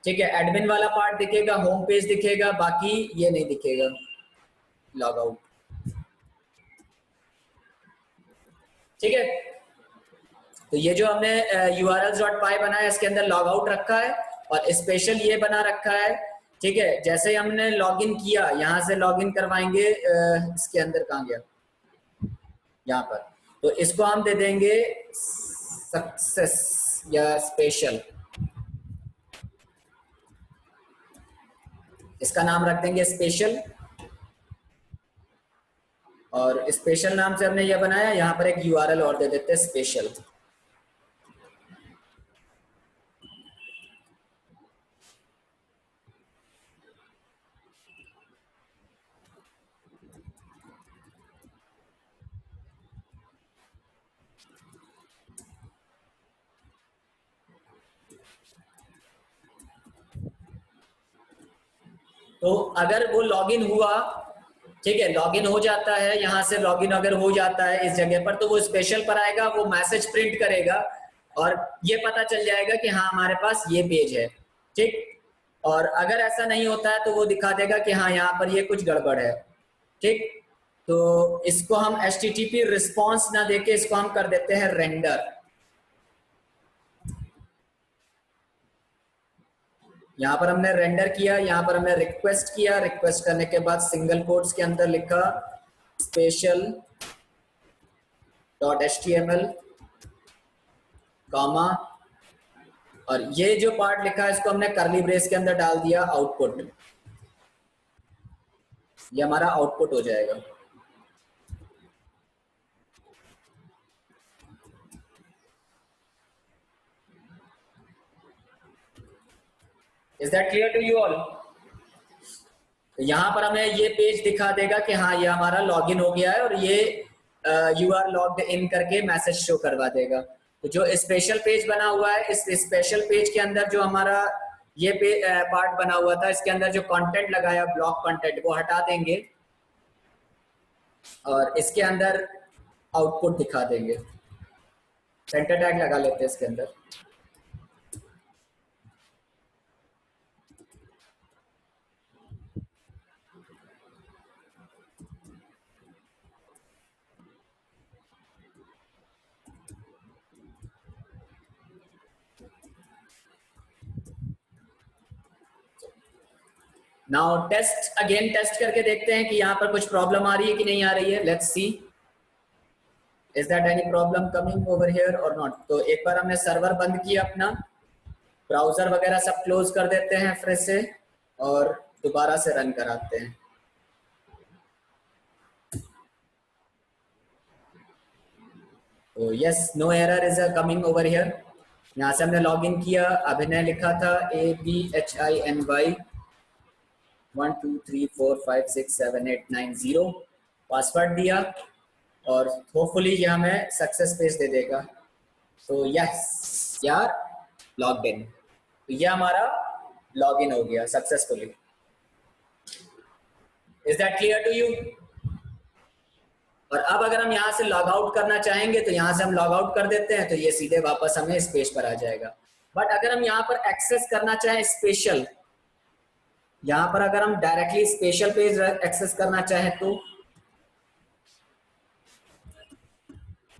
ठीक है, एडमिन वाला पार्ट दिखेगा, होम पेज दिखेगा, बाकी ये नहीं दिखेगा लॉग आउट। ठीक है, तो ये जो हमने urls.py बनाया इसके अंदर लॉग आउट रखा है और स्पेशल ये बना रखा है। ठीक है, जैसे ही हमने लॉगिन किया, यहां से लॉगिन करवाएंगे, इसके अंदर कहां गया, यहाँ पर, तो इसको हम दे देंगे सक्सेस या स्पेशल, इसका नाम रख देंगे स्पेशल। और स्पेशल नाम से हमने ये बनाया, यहाँ पर एक यूआरएल और दे देते हैं स्पेशल। तो अगर वो लॉगिन हुआ, ठीक है, लॉगिन हो जाता है, यहाँ से लॉगिन अगर हो जाता है इस जगह पर, तो वो स्पेशल पर आएगा, वो मैसेज प्रिंट करेगा और ये पता चल जाएगा कि हाँ हमारे पास ये पेज है। ठीक, और अगर ऐसा नहीं होता है तो वो दिखा देगा कि हाँ यहाँ पर ये कुछ गड़बड़ है। ठीक, तो इसको हम HTTP रिस्पॉन्स ना देके इसको हम कर देते हैं रेंडर। यहाँ पर हमने रेंडर किया, यहाँ पर हमने रिक्वेस्ट किया, रिक्वेस्ट करने के बाद सिंगल कोट्स के अंदर लिखा स्पेशल .html कॉमा, और ये जो पार्ट लिखा है इसको हमने कर्ली ब्रेस के अंदर डाल दिया आउटपुट। ये हमारा आउटपुट हो जाएगा। Is that clear to you all? यहाँ पर हमें ये पेज दिखा देगा कि हाँ ये हमारा लॉगिन हो गया है और ये यू आर लॉग्ड इन करके मैसेज शो करवा देगा। तो जो स्पेशल पेज बना हुआ है, इस स्पेशल पेज के अंदर जो हमारा ये पार्ट बना हुआ था, इसके अंदर जो कंटेंट लगाया ब्लॉक कंटेंट, वो हटा देंगे और इसके अंदर आउटपुट दिखा देंगे। सेंटर टैग लगा लेते हैं इसके अंदर। नाउ टेस्ट अगेन, टेस्ट करके देखते हैं कि यहाँ पर कुछ प्रॉब्लम आ रही है कि नहीं आ रही है। Let's see is that any problem coming over here और नॉट। तो एक बार हमने सर्वर बंद किया अपना, ब्राउजर वगैरह सब क्लोज कर देते हैं फ्रेश से और दोबारा से रन कराते हैं। तो yes, no error is coming over here. यहाँ से हमने लॉगिन किया, अभिनय लिखा था ABHINY 1 2 3 4 5 6 7 8 9 0, पासवर्ड दिया और होपफुली ये हमें सक्सेस पेज दे देगा। तो यस यार, लॉग्ड इन। तो ये हमारा लॉगिन हो गया successfully. Is that clear to you? और अब अगर हम यहाँ से लॉग आउट करना चाहेंगे तो यहाँ से हम लॉग आउट कर देते हैं, तो ये सीधे वापस हमें इस पेज पर आ जाएगा। बट अगर हम यहाँ पर एक्सेस करना चाहें स्पेशल, यहाँ पर अगर हम डायरेक्टली स्पेशल पेज एक्सेस करना चाहें तो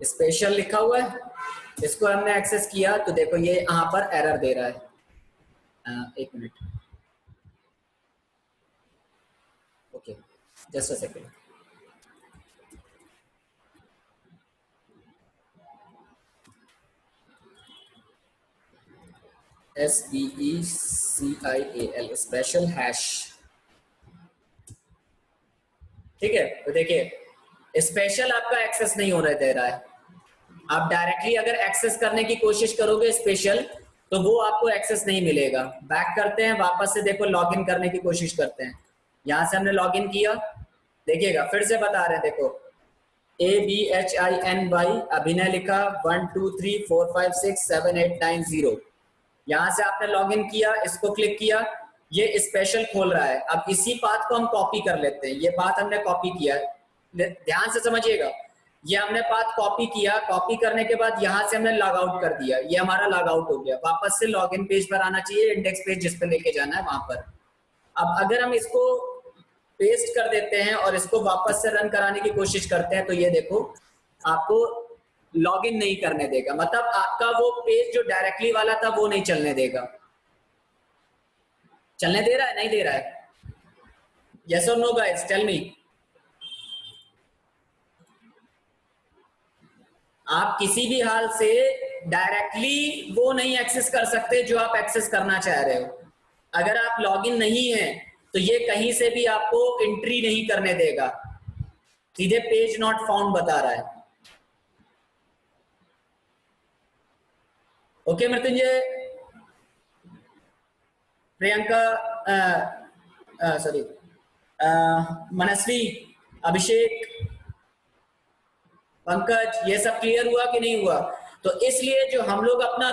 स्पेशल लिखा हुआ है, इसको हमने एक्सेस किया तो देखो ये यहाँ पर एरर दे रहा है। एक minute, okay, just a second. SPECIAL special hash, ठीक है। तो देखिए स्पेशल आपका एक्सेस नहीं होने दे रहा है। आप डायरेक्टली अगर एक्सेस करने की कोशिश करोगे स्पेशल, तो वो आपको एक्सेस नहीं मिलेगा। बैक करते हैं वापस से, देखो लॉगिन करने की कोशिश करते हैं। यहां से हमने लॉगिन किया, देखिएगा फिर से बता रहे हैं, देखो ABHINY अभिनय लिखा 123456789 यहां से आपने लॉगिन किया, इसको क्लिक किया, ये स्पेशल खोल रहा है। अब इसी बात को हम कॉपी कर लेते हैं, ये बात हमने कॉपी किया है, ध्यान से समझिएगा। ये हमने बात कॉपी किया, कॉपी करने के बाद यहां से हमने लॉग आउट कर दिया, ये हमारा लॉग आउट हो गया। वापस से लॉगिन पेज पर आना चाहिए, इंडेक्स पेज जिस पे लेके जाना है वहां पर। अब अगर हम इसको पेस्ट कर देते हैं और इसको वापस से रन कराने की कोशिश करते हैं, तो ये देखो आपको लॉगिन नहीं करने देगा, मतलब आपका वो पेज जो डायरेक्टली वाला था वो नहीं चलने देगा। चलने दे रहा है, नहीं दे रहा है? यस और नो गाइस, टेल मी। आप किसी भी हाल से डायरेक्टली वो नहीं एक्सेस कर सकते जो आप एक्सेस करना चाह रहे हो। अगर आप लॉगिन नहीं है तो ये कहीं से भी आपको एंट्री नहीं करने देगा, सीधे पेज नॉट फाउंड बता रहा है। ओके मृत्युंजय, प्रियंका, सॉरी, मनस्वी, अभिषेक, पंकज, ये सब क्लियर हुआ कि नहीं हुआ? तो इसलिए जो हम लोग अपना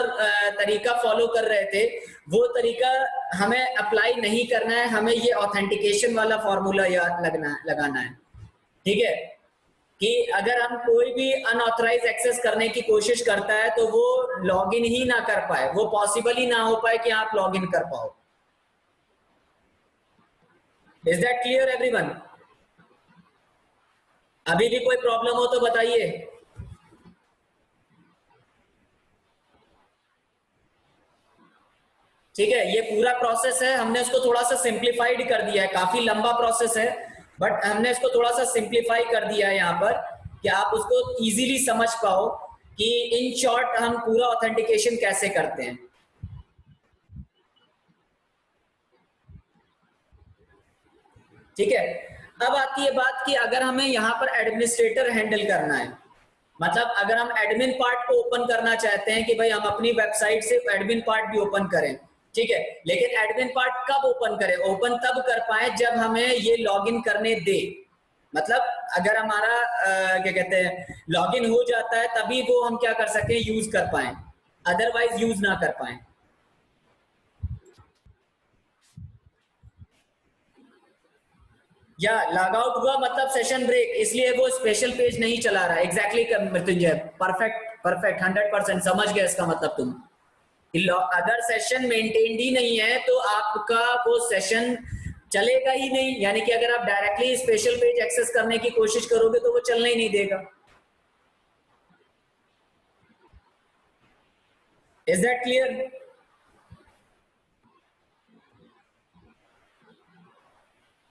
तरीका फॉलो कर रहे थे, वो तरीका हमें अप्लाई नहीं करना है, हमें ये ऑथेंटिकेशन वाला फॉर्मूला याद लगाना है। ठीक है, कि अगर हम कोई भी अनऑथराइज एक्सेस करने की कोशिश करता है तो वो लॉगिन ही ना कर पाए, वो पॉसिबल ही ना हो पाए कि आप लॉगिन कर पाओ। Is that clear everyone? अभी भी कोई प्रॉब्लम हो तो बताइए। ठीक है, ये पूरा प्रोसेस है, हमने उसको थोड़ा सा सिंप्लीफाइड कर दिया है, काफी लंबा प्रोसेस है बट हमने इसको थोड़ा सा सिंप्लीफाई कर दिया है यहाँ पर, कि आप उसको इजीली समझ पाओ कि इन शॉर्ट हम पूरा ऑथेंटिकेशन कैसे करते हैं। ठीक है, अब आती है बात कि अगर हमें यहाँ पर एडमिनिस्ट्रेटर हैंडल करना है, मतलब अगर हम एडमिन पार्ट को ओपन करना चाहते हैं कि भाई हम अपनी वेबसाइट से एडमिन पार्ट भी ओपन करें, ठीक है, लेकिन एडमिन पार्ट कब ओपन करें? ओपन तब कर पाए जब हमें ये लॉगिन करने दे। मतलब अगर हमारा क्या कहते हैं लॉगिन हो जाता है तभी वो हम क्या कर सकें, यूज कर पाए, अदरवाइज यूज ना कर पाए। या लॉग आउट हुआ मतलब सेशन ब्रेक, इसलिए वो स्पेशल पेज नहीं चला रहा है। एग्जैक्टली मृत्युंजय, परफेक्ट परफेक्ट, 100% समझ गए इसका मतलब तुम। अगर सेशन मेंटेन्ड ही नहीं है तो आपका वो सेशन चलेगा ही नहीं, यानी कि अगर आप डायरेक्टली स्पेशल पेज एक्सेस करने की कोशिश करोगे तो वो चलने ही नहीं देगा। Is that clear?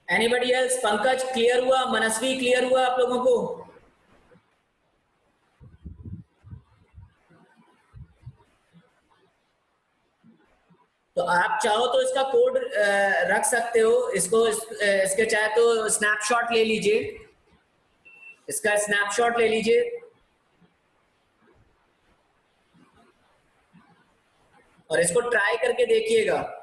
Anybody else? Pankaj clear हुआ? मनस्वी क्लियर हुआ आप लोगों को? तो आप चाहो तो इसका कोड रख सकते हो, इसके चाहे तो स्नैपशॉट ले लीजिए, इसका स्नैपशॉट ले लीजिए और इसको ट्राई करके देखिएगा।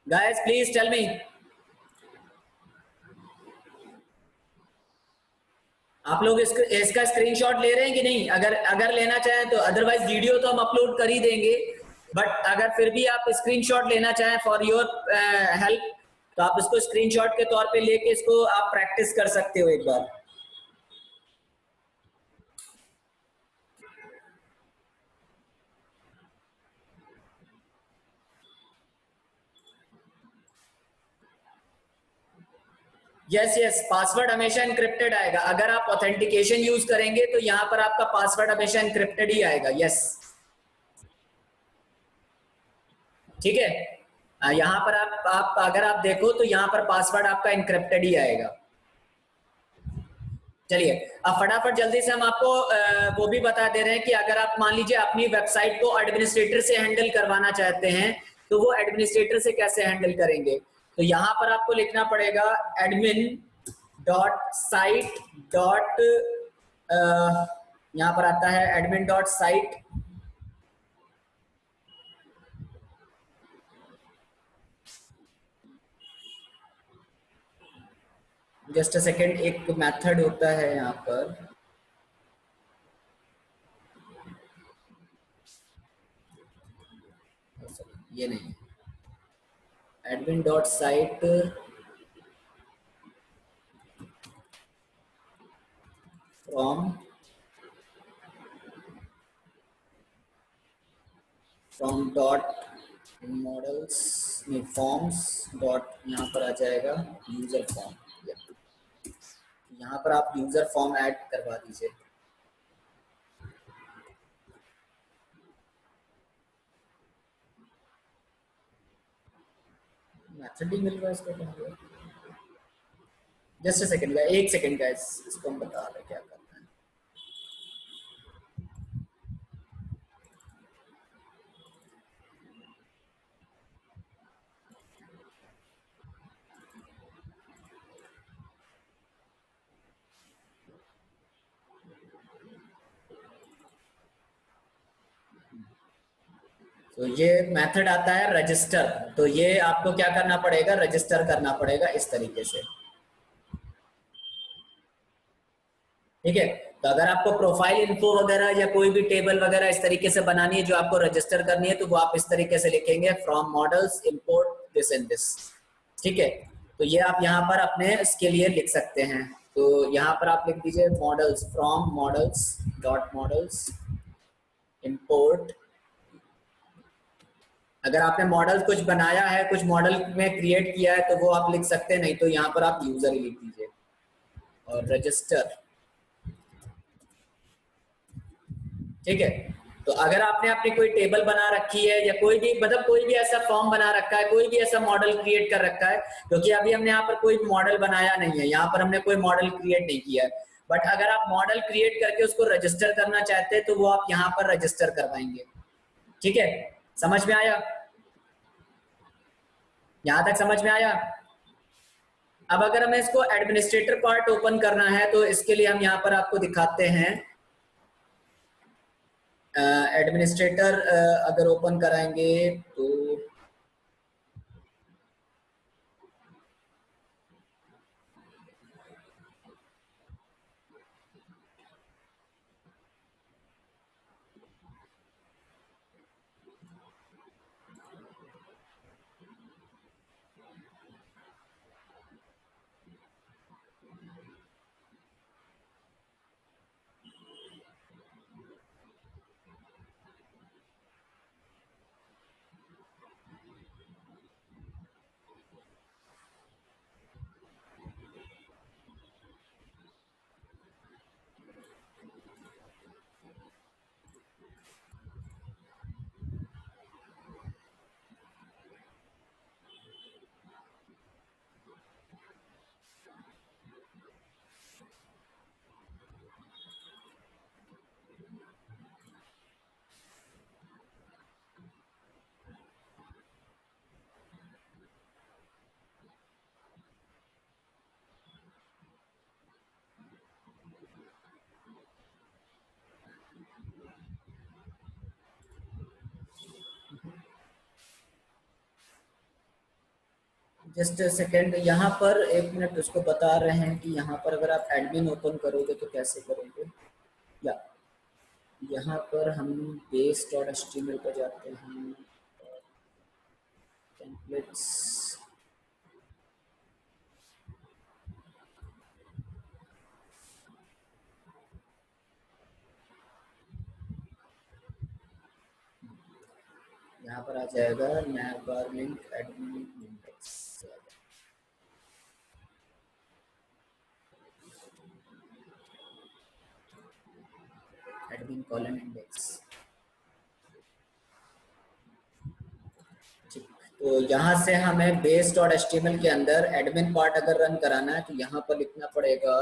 गाइस प्लीज टेल मी, आप लोग इसका स्क्रीनशॉट ले रहे हैं कि नहीं? अगर अगर लेना चाहें तो, अदरवाइज वीडियो तो हम अपलोड कर ही देंगे, बट अगर फिर भी आप स्क्रीनशॉट लेना चाहें फॉर योर हेल्प, तो आप इसको स्क्रीनशॉट के तौर पे लेके इसको आप प्रैक्टिस कर सकते हो एक बार। यस यस, पासवर्ड हमेशा इनक्रिप्टेड आएगा। अगर आप ऑथेंटिकेशन यूज करेंगे तो यहाँ पर आपका पासवर्ड हमेशा इनक्रिप्टेड ही आएगा। यस, ठीक है। यहाँ पर आप अगर आप देखो तो यहाँ पर पासवर्ड आपका इनक्रिप्टेड ही आएगा। चलिए अब फटाफट जल्दी से हम आपको वो भी बता दे रहे हैं कि अगर आप मान लीजिए अपनी वेबसाइट को एडमिनिस्ट्रेटर से हैंडल करवाना चाहते हैं तो वो एडमिनिस्ट्रेटर से कैसे हैंडल करेंगे। तो यहाँ पर आपको लिखना पड़ेगा एडमिन डॉट साइट डॉट, यहाँ पर आता है admin dot site, just a second, एक मेथड होता है यहाँ पर, ये नहीं, admin dot site from dot models में फॉर्म्स डॉट, यहाँ पर आ जाएगा यूजर फॉर्म। यहाँ पर आप यूजर फॉर्म ऐड करवा दीजिए। मैथड ही मिल रहा है इसको, जस्ट अ सेकंड, एक सेकंड का, इसको हम बता रहे क्या करना है। तो ये मेथड आता है रजिस्टर, तो ये आपको क्या करना पड़ेगा, रजिस्टर करना पड़ेगा इस तरीके से। ठीक है, तो अगर आपको प्रोफाइल इन्फो वगैरह या कोई भी टेबल वगैरह इस तरीके से बनानी है जो आपको रजिस्टर करनी है, तो वो आप इस तरीके से लिखेंगे from models import this and this. ठीक है, तो ये आप यहाँ पर अपने इसके लिए लिख सकते हैं। तो यहाँ पर आप लिख दीजिए models, from models dot models import. अगर आपने मॉडल कुछ बनाया है, कुछ मॉडल में क्रिएट किया है, तो वो आप लिख सकते हैं, नहीं तो यहाँ पर आप यूजर ही लिख दीजिए और रजिस्टर। ठीक है, तो अगर आपने अपनी कोई टेबल बना रखी है या कोई भी मतलब कोई भी ऐसा फॉर्म बना रखा है, कोई भी ऐसा मॉडल क्रिएट कर रखा है, क्योंकि अभी हमने यहाँ पर कोई मॉडल बनाया नहीं है, यहाँ पर हमने कोई मॉडल क्रिएट नहीं किया है, बट अगर आप मॉडल क्रिएट करके उसको रजिस्टर करना चाहते हैं तो वो आप यहाँ पर रजिस्टर करवाएंगे। ठीक है, समझ में आया? यहाँ तक समझ में आया? अब अगर हमें इसको एडमिनिस्ट्रेटर पार्ट ओपन करना है तो इसके लिए हम यहाँ पर आपको दिखाते हैं। एडमिनिस्ट्रेटर अगर ओपन कराएंगे तो जस्ट सेकेंड, यहाँ पर एक मिनट उसको बता रहे हैं कि यहाँ पर अगर आप एडमिन ओपन करोगे तो कैसे करोगे। या यहाँ पर हम base.html पर जाते हैं, टेम्पलेट्स, यहाँ पर आ जाएगा navbar link admin index, admin column index। तो यहाँ से हमें base.html के अंदर एडमिन पार्ट अगर रन कराना है तो यहाँ पर लिखना पड़ेगा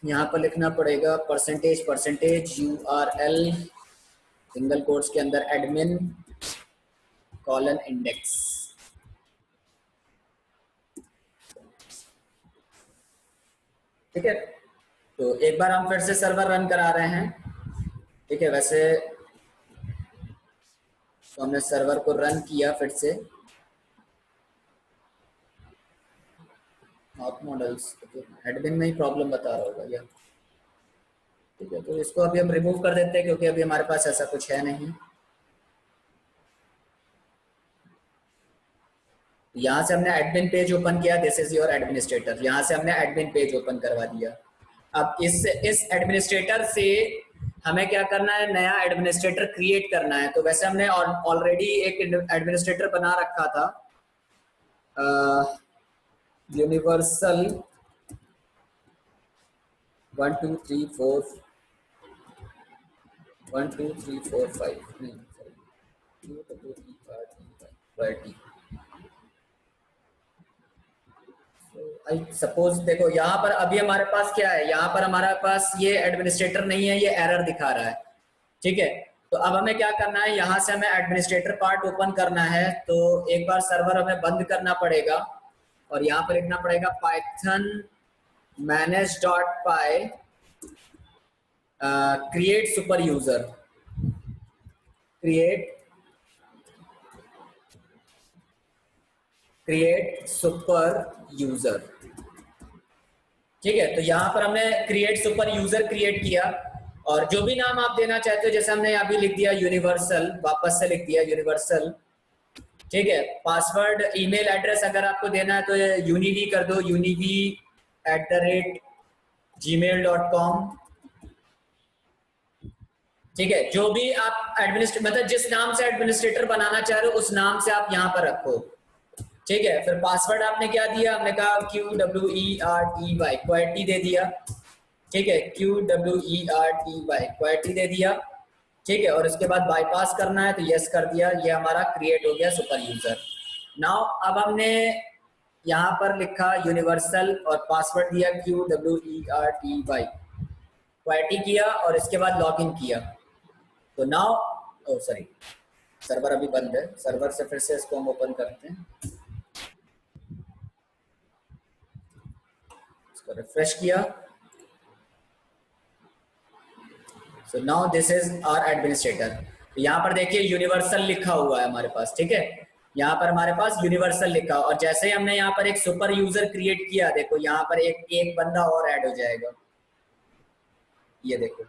यहाँ पर लिखना पड़ेगा परसेंटेज URL सिंगल कोट्स के अंदर एडमिन कॉलन इंडेक्स। ठीक है, तो एक बार हम फिर से सर्वर रन करा रहे हैं। ठीक है, वैसे तो हमने सर्वर को रन किया फिर से, ऑथ मॉडल्स एडमिन में ही प्रॉब्लम बता रहा होगा यार। ठीक है, तो इसको अभी हम रिमूव कर देते हैं क्योंकि अभी हमारे पास ऐसा कुछ है नहीं। यहाँ से हमने एडमिन पेज ओपन किया, दिस इज योर एडमिनिस्ट्रेटर, यहाँ से हमने एडमिन पेज ओपन करवा दिया। अब इस एडमिनिस्ट्रेटर से हमें क्या करना है, नया एडमिनिस्ट्रेटर क्रिएट करना है। तो वैसे हमने ऑलरेडी एक एडमिनिस्ट्रेटर बना रखा था, यूनिवर्सल 1 2 3 4 1 2 3 4 5 नहीं सॉरी आई सपोज। देखो यहाँ पर अभी हमारे पास क्या है, यहाँ पर हमारे पास ये एडमिनिस्ट्रेटर नहीं है, ये एरर दिखा रहा है। ठीक है, तो अब हमें क्या करना है, यहाँ से हमें एडमिनिस्ट्रेटर पार्ट ओपन करना है। तो एक बार सर्वर हमें बंद करना पड़ेगा और यहाँ पर लिखना पड़ेगा Python manage.py create super user, create super user। ठीक है, तो यहाँ पर हमने क्रिएट सुपर यूजर क्रिएट किया और जो भी नाम आप देना चाहते हो, जैसे हमने अभी लिख दिया यूनिवर्सल, वापस से लिख दिया यूनिवर्सल। ठीक है, पासवर्ड ईमेल एड्रेस अगर आपको देना है तो यूनिवी कर दो, univ@gmail.com। ठीक है, जो भी आप मतलब जिस नाम से एडमिनिस्ट्रेटर बनाना चाह रहे हो उस नाम से आप यहाँ पर रखो। ठीक है, फिर पासवर्ड आपने क्या दिया, हमने कहा QWERTY क्वालिटी दे दिया। ठीक है, QWERTY क्वालिटी दे दिया। ठीक है, और उसके बाद बाईपास करना है तो यस कर दिया, ये हमारा क्रिएट हो गया सुपर यूजर। नाउ अब हमने यहाँ पर लिखा यूनिवर्सल और पासवर्ड दिया QWERTY क्वालिटी किया और इसके बाद लॉगिन किया। तो नाउ सॉरी, सर्वर अभी बंद है, सर्वर से फिर से इसको हम ओपन करते हैं, इसको रिफ्रेश किया। So now this is our administrator. यहाँ पर देखिए यूनिवर्सल लिखा हुआ है हमारे पास। ठीक है, यहाँ पर हमारे पास यूनिवर्सल लिखा, और जैसे ही हमने यहाँ पर एक सुपर यूजर क्रिएट किया, देखो यहाँ पर एक बंदा और ऐड हो जाएगा, ये देखो।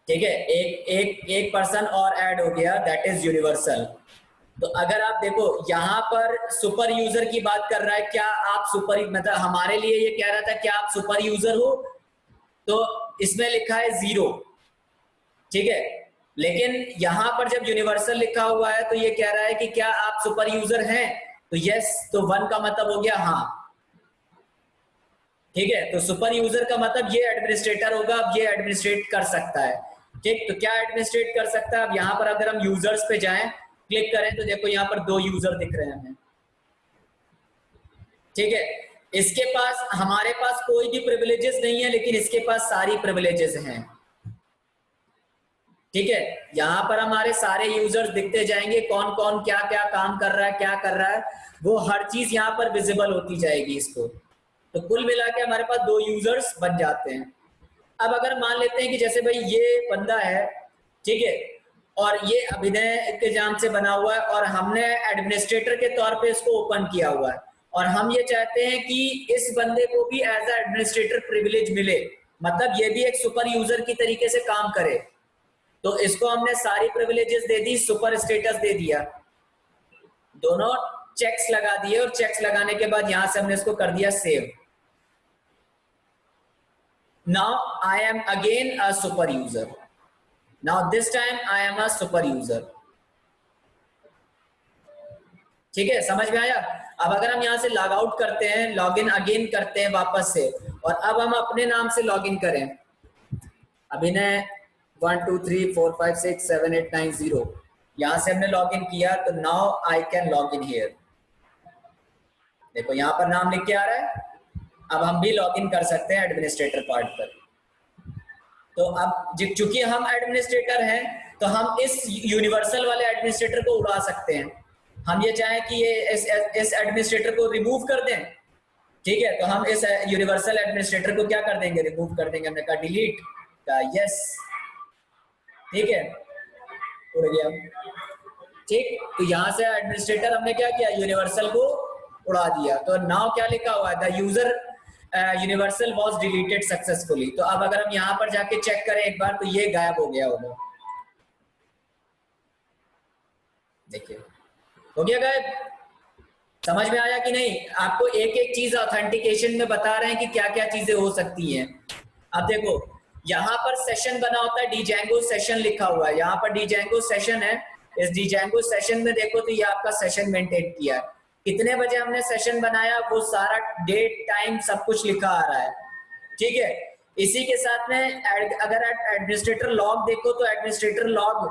ठीक है, एक पर्सन और ऐड हो गया, दैट इज यूनिवर्सल। तो अगर आप देखो यहाँ पर सुपर यूजर की बात कर रहा है, क्या आप सुपर, मतलब हमारे लिए ये कह रहा था क्या आप सुपर यूजर हो, तो इसमें लिखा है 0। ठीक है, लेकिन यहां पर जब यूनिवर्सल लिखा हुआ है तो ये कह रहा है कि क्या आप सुपर यूजर हैं, तो यस, तो 1 का मतलब हो गया हाँ। ठीक है, तो सुपर यूजर का मतलब ये एडमिनिस्ट्रेटर होगा, अब ये एडमिनिस्ट्रेट कर सकता है। ठीक, तो क्या एडमिनिस्ट्रेट कर सकता है, अब यहाँ पर अगर हम यूजर्स पे जाएं, क्लिक करें, तो देखो यहाँ पर 2 यूजर दिख रहे हैं हमें। ठीक है, इसके पास, हमारे पास कोई भी प्रिविलेजेस नहीं है, लेकिन इसके पास सारी प्रिविलेजेस हैं। ठीक है, यहाँ पर हमारे सारे यूजर्स दिखते जाएंगे, कौन कौन क्या क्या काम कर रहा है, क्या कर रहा है, वो हर चीज यहाँ पर विजिबल होती जाएगी इसको। तो कुल मिला के हमारे पास 2 यूजर्स बन जाते हैं। अब अगर मान लेते हैं कि जैसे भाई ये बंदा है, ठीक है, और ये अभिनय के नाम से बना हुआ है और हमने एडमिनिस्ट्रेटर के तौर पे इसको ओपन किया हुआ है और हम ये चाहते हैं कि इस बंदे को भी एज अ एडमिनिस्ट्रेटर प्रिविलेज मिले, मतलब ये भी एक सुपर यूजर की तरीके से काम करे। तो इसको हमने सारी प्रिविलेजेस दे दी, सुपर स्टेटस दे दिया, दोनों चेक्स लगा दिए और चेक्स लगाने के बाद यहां से हमने इसको कर दिया save. Now I M again a super user, now this time I am a super user. ठीक है, समझ में आया? अब अगर हम यहां से लॉग आउट करते हैं, लॉग इन अगेन करते हैं वापस से, और अब हम अपने नाम से लॉग इन करें, अभिनय 1 2 3 4 5 6 7 8 9 0, यहां से हमने लॉग इन किया, तो now I can log in here. देखो यहां पर नाम लिख के आ रहा है, अब हम भी लॉग इन कर सकते हैं एडमिनिस्ट्रेटर पार्ट पर। तो अब चूंकि हम एडमिनिस्ट्रेटर हैं तो हम इस यूनिवर्सल वाले एडमिनिस्ट्रेटर को उड़ा सकते हैं। हम ये चाहें कि ये इस एडमिनिस्ट्रेटर को रिमूव कर दें, ठीक है, तो हम इस यूनिवर्सल एडमिनिस्ट्रेटर को क्या कर देंगे, रिमूव कर देंगे। हमने कहा डिलीट, का यस, ठीक है, उड़ गया। ठीक, तो यहां से एडमिनिस्ट्रेटर हमने क्या किया, यूनिवर्सल को उड़ा दिया। तो नाउ क्या लिखा हुआ है, the user universal was deleted successfully. तो अब अगर हम यहाँ पर जाके चेक करें एक बार, तो ये गायब हो गया होगा, देखिए हो गया गायब। समझ में आया कि नहीं? आपको एक एक चीज ऑथेंटिकेशन में बता रहे हैं कि क्या क्या चीजें हो सकती हैं। अब देखो यहाँ पर सेशन बना होता है, डीजैंगो सेशन लिखा हुआ है, यहाँ पर डीजैंगो सेशन है। इस डीजैंगो सेशन में देखो तो ये आपका सेशन मेंटेन किया है, कितने बजे हमने सेशन बनाया, वो सारा डेट टाइम सब कुछ लिखा आ रहा है, ठीक है। इसी के साथ में अगर एडमिनिस्ट्रेटर लॉग देखो तो एडमिनिस्ट्रेटर लॉग,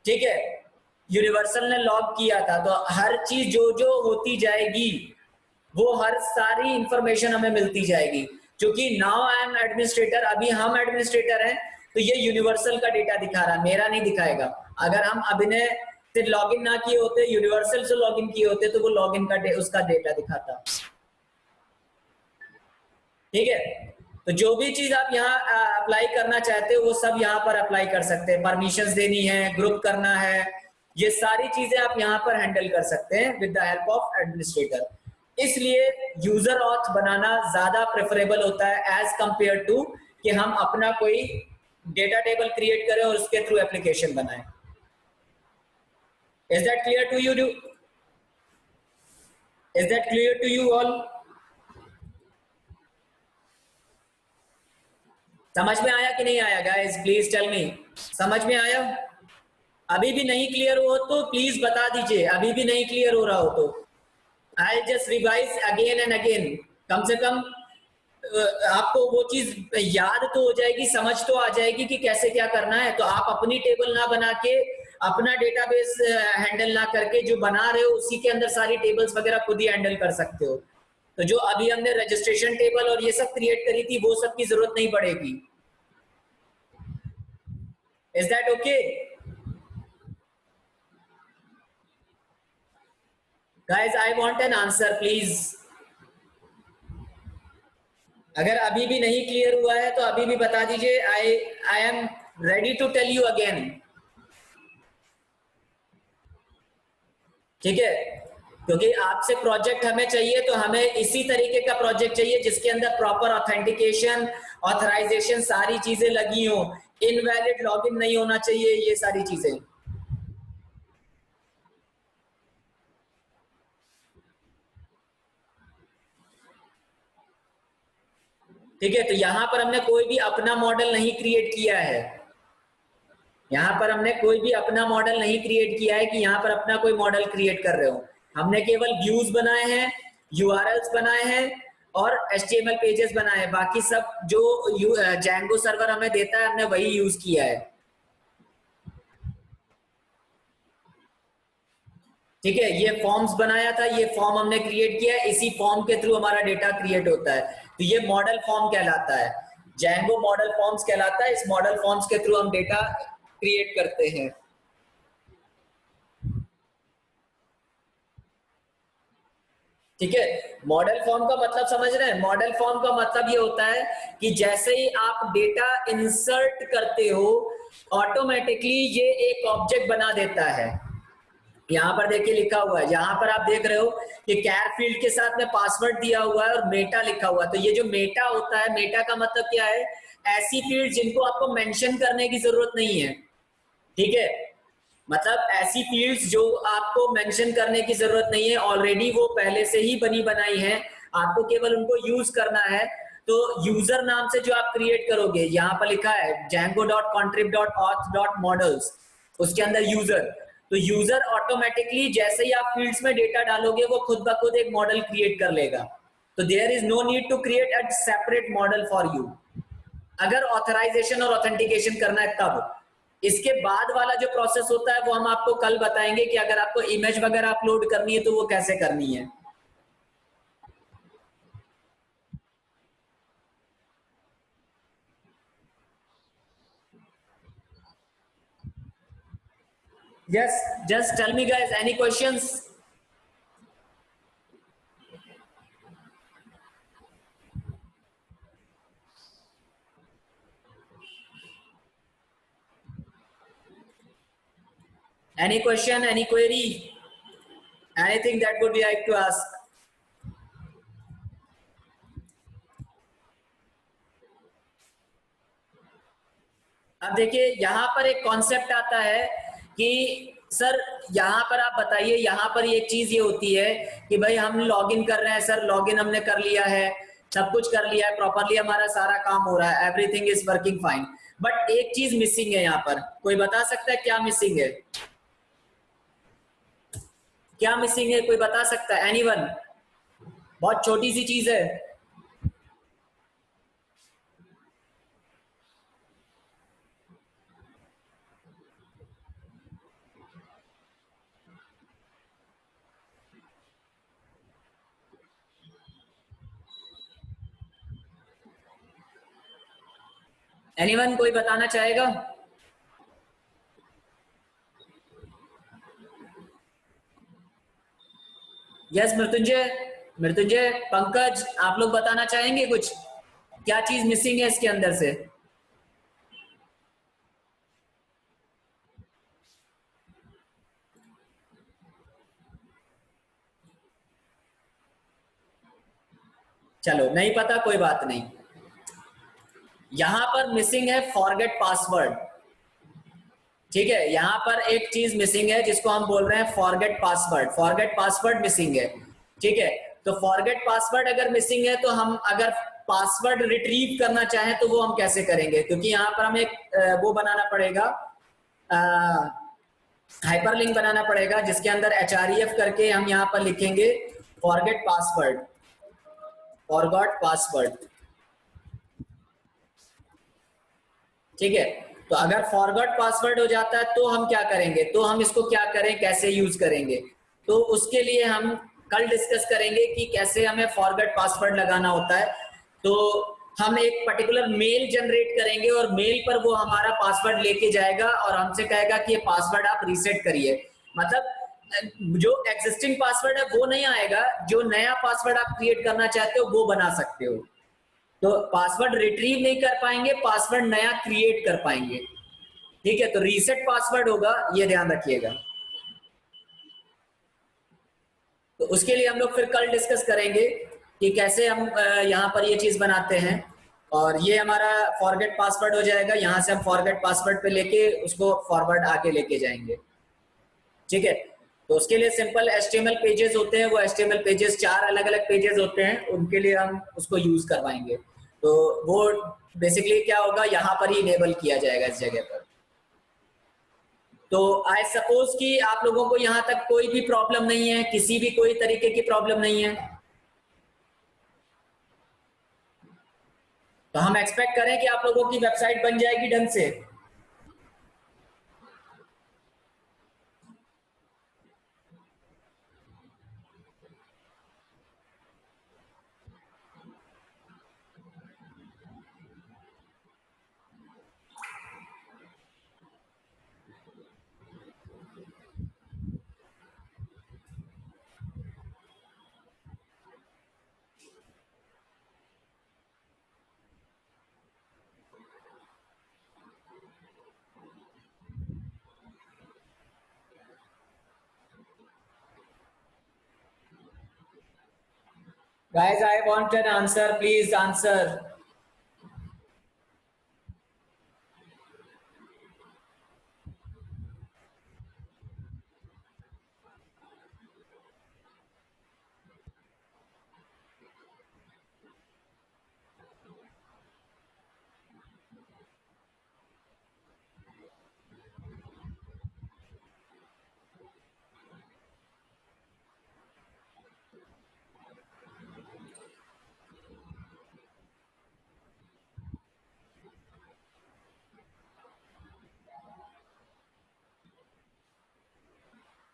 ठीक है, यूनिवर्सल ने लॉग किया था, तो हर चीज जो जो होती जाएगी वो हर सारी इंफॉर्मेशन हमें मिलती जाएगी। क्योंकि नाउ आई एम एडमिनिस्ट्रेटर, अभी हम एडमिनिस्ट्रेटर हैं, तो ये यूनिवर्सल का डेटा दिखा रहा है, मेरा नहीं दिखाएगा। अगर हम अभिनय से लॉगिन ना किए होते, यूनिवर्सल से लॉगिन किए होते, तो वो लॉगिन का उसका डेटा दिखाता, ठीक है। तो जो भी चीज आप यहाँ अप्लाई करना चाहते हो वो सब यहाँ पर अप्लाई कर सकते हैं। परमिशंस देनी है, ग्रुप करना है, ये सारी चीजें आप यहाँ पर हैंडल कर सकते हैं with the help of administrator. इसलिए यूजर ऑथ बनाना ज्यादा प्रेफरेबल होता है एज कंपेयर टू कि हम अपना कोई डेटा टेबल क्रिएट करें और उसके थ्रू एप्लीकेशन बनाएं। Is that clear to you? Is that clear to you all? समझ में आया कि नहीं आया गाइस? प्लीज टेल मी, समझ में आया? अभी भी नहीं क्लियर हो तो प्लीज बता दीजिए, अभी भी नहीं क्लियर हो रहा हो तो I just revise again and again. कम से कम आपको वो चीज याद तो हो जाएगी, समझ तो आ जाएगी कि कैसे क्या करना है। तो आप अपनी टेबल ना बना के, अपना डेटाबेस हैंडल ना करके, जो बना रहे हो उसी के अंदर सारी टेबल्स वगैरह खुद ही हैंडल कर सकते हो। तो जो अभी हमने रजिस्ट्रेशन टेबल और ये सब क्रिएट करी थी, वो सब की जरूरत नहीं पड़ेगी। Is that okay guys? I want an answer please. अगर अभी भी नहीं क्लियर हुआ है तो अभी भी बता दीजिए। I am ready to tell you again, ठीक है। क्योंकि आपसे प्रोजेक्ट हमें चाहिए, तो हमें इसी तरीके का प्रोजेक्ट चाहिए जिसके अंदर प्रॉपर ऑथेंटिकेशन, ऑथराइजेशन, सारी चीजें लगी हो, इनवैलिड लॉगिन नहीं होना चाहिए, ये सारी चीजें, ठीक है। तो यहां पर हमने कोई भी अपना मॉडल नहीं क्रिएट किया है, यहां पर हमने कोई भी अपना मॉडल नहीं क्रिएट किया है कि यहां पर अपना कोई मॉडल क्रिएट कर रहे हो। हमने केवल व्यूज बनाए हैं, यूआरएल्स बनाए हैं और एचटीएमएल पेजेस बनाए हैं। बाकी सब जो जैंगो सर्वर हमें देता है हमने वही यूज किया है, ठीक है। ये फॉर्म्स बनाया था, ये फॉर्म हमने क्रिएट किया है, इसी फॉर्म के थ्रू हमारा डेटा क्रिएट होता है। तो ये मॉडल फॉर्म कहलाता है, जैंगो मॉडल फॉर्म्स कहलाता है। इस मॉडल फॉर्म्स के थ्रू हम डेटा क्रिएट करते हैं, ठीक है। मॉडल फॉर्म का मतलब समझ रहे हैं? मॉडल फॉर्म का मतलब ये होता है कि जैसे ही आप डेटा इंसर्ट करते हो, ऑटोमेटिकली ये एक ऑब्जेक्ट बना देता है। यहाँ पर देखिए लिखा हुआ है, यहाँ पर आप देख रहे हो कि कैर फील्ड के साथ में पासवर्ड दिया हुआ है और मेटा लिखा हुआ है। तो ये जो मेटा होता है, मेटा का मतलब क्या है? ऐसी फील्ड जिनको आपको मेंशन करने की जरूरत नहीं है, ठीक है। मतलब ऐसी फील्ड्स जो आपको मेंशन करने की जरूरत नहीं है, ऑलरेडी वो पहले से ही बनी बनाई है, आपको केवल उनको यूज करना है। तो यूजर नाम से जो आप क्रिएट करोगे, यहाँ पर लिखा है django.contrib.auth.models, उसके अंदर यूजर। तो यूजर ऑटोमेटिकली जैसे ही आप फील्ड्स में डेटा डालोगे वो खुद ब खुद एक मॉडल क्रिएट कर लेगा। तो there is no need to create a separate model for you, अगर ऑथराइजेशन और ऑथेंटिकेशन करना है तब। इसके बाद वाला जो प्रोसेस होता है वो हम आपको कल बताएंगे कि अगर आपको इमेज वगैरह अपलोड करनी है तो वो कैसे करनी है। Yes, just tell me guys, any questions? Any question, any query, anything that would you like to ask? अब देखिए यहाँ पर एक कॉन्सेप्ट आता है कि सर यहाँ पर आप बताइए, यहाँ पर एक चीज ये होती है कि भाई हम लॉगिन कर रहे हैं सर, लॉगिन हमने कर लिया है, सब कुछ कर लिया है प्रॉपरली, हमारा सारा काम हो रहा है, everything is working fine, but एक चीज मिसिंग है यहाँ पर। कोई बता सकता है क्या मिसिंग है? क्या मिसिंग है, कोई बता सकता है? एनीवन? बहुत छोटी सी चीज है। एनीवन, कोई बताना चाहेगा? यस मृत्युंजय, मृत्युंजय, पंकज, आप लोग बताना चाहेंगे कुछ, क्या चीज मिसिंग है इसके अंदर से? चलो नहीं पता, कोई बात नहीं। यहां पर मिसिंग है फॉरगेट पासवर्ड, ठीक है। यहां पर एक चीज मिसिंग है जिसको हम बोल रहे हैं forget password, forget password missing है, ठीक है। तो फॉरगेट पासवर्ड अगर मिसिंग है तो हम अगर पासवर्ड रिट्रीव करना चाहें तो वो हम कैसे करेंगे? क्योंकि यहाँ पर हमें वो बनाना पड़ेगा, हाइपरलिंक बनाना पड़ेगा जिसके अंदर एचआरईएफ करके हम यहाँ पर लिखेंगे फॉरगेट पासवर्ड, फॉरगॉट पासवर्ड, ठीक है। तो अगर फॉरगॉट पासवर्ड हो जाता है तो हम क्या करेंगे, तो हम इसको क्या करें, कैसे यूज करेंगे? तो उसके लिए हम कल डिस्कस करेंगे कि कैसे हमें फॉरगॉट पासवर्ड लगाना होता है। तो हम एक पर्टिकुलर मेल जनरेट करेंगे और मेल पर वो हमारा पासवर्ड लेके जाएगा और हमसे कहेगा कि ये पासवर्ड आप रीसेट करिए। मतलब जो एग्जिस्टिंग पासवर्ड है वो नहीं आएगा, जो नया पासवर्ड आप क्रिएट करना चाहते हो वो बना सकते हो। तो पासवर्ड रिट्रीव नहीं कर पाएंगे, पासवर्ड नया क्रिएट कर पाएंगे, ठीक है। तो रीसेट पासवर्ड होगा, ये ध्यान रखिएगा। तो उसके लिए हम लोग फिर कल डिस्कस करेंगे कि कैसे हम यहाँ पर ये चीज बनाते हैं। और ये हमारा फॉरगेट पासवर्ड हो जाएगा, यहाँ से हम फॉरगेट पासवर्ड पे लेके उसको फॉरवर्ड आके लेके जाएंगे, ठीक है। तो उसके लिए सिंपल HTML पेजेस होते हैं, वो HTML पेजेस 4 अलग अलग पेजेस होते हैं, उनके लिए हम उसको यूज करवाएंगे। तो वो बेसिकली क्या होगा, यहाँ पर ही इनेबल किया जाएगा इस जगह पर। तो आई सपोज कि आप लोगों को यहाँ तक कोई भी प्रॉब्लम नहीं है, किसी भी कोई तरीके की प्रॉब्लम नहीं है। तो हम एक्सपेक्ट करें कि आप लोगों की वेबसाइट बन जाएगी ढंग से। Guys, I want an answer. Please answer.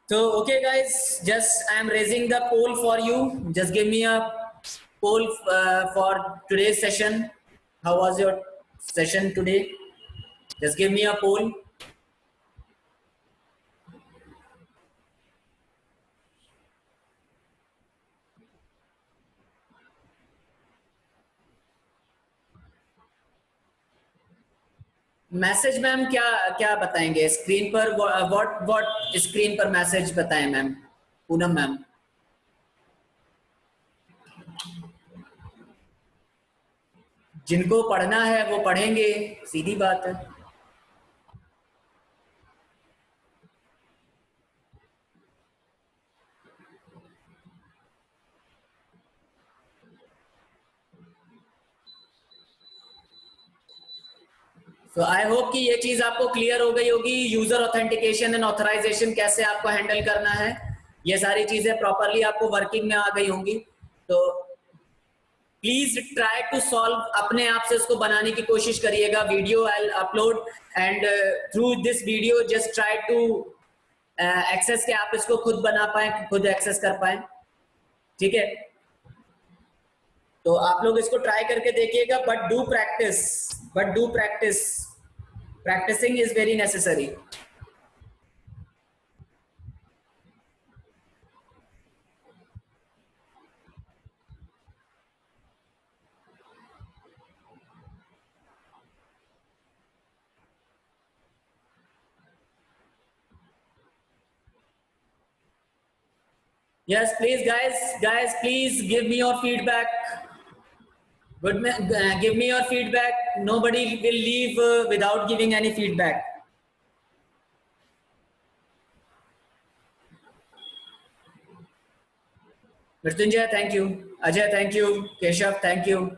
So, okay, guys, just I'm raising the poll for you. Just give me a poll for today's session. How was your session today? Just give me a poll. Message ma'am क्या क्या बताएंगे screen पर? What what screen पर message बताएं ma'am, Poonam ma'am? जिनको पढ़ना है वो पढ़ेंगे, सीधी बात है। तो आई होप कि ये चीज आपको क्लियर हो गई होगी। यूजर ऑथेंटिकेशन एंड ऑथराइजेशन कैसे आपको हैंडल करना है, ये सारी चीजें प्रॉपरली आपको वर्किंग में आ गई होंगी। तो प्लीज ट्राई टू सॉल्व, अपने आप से उसको बनाने की कोशिश करिएगा। Video I upload and through this video just try to access के आप इसको खुद बना पाए, खुद एक्सेस कर पाए। ठीक है, तो आप लोग इसको ट्राई करके देखिएगा, but do practice, but do practice, practicing is very necessary. Yes, please, guys, please give me your feedback. Give me your feedback. Nobody will leave without giving any feedback. Mrityunjay, thank you. Ajay, thank you. Keshav, thank you.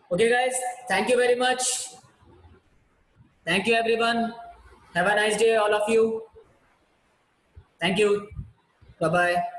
Okay guys, thank you very much. Thank you everyone. Have a nice day all of you. Thank you. Bye bye.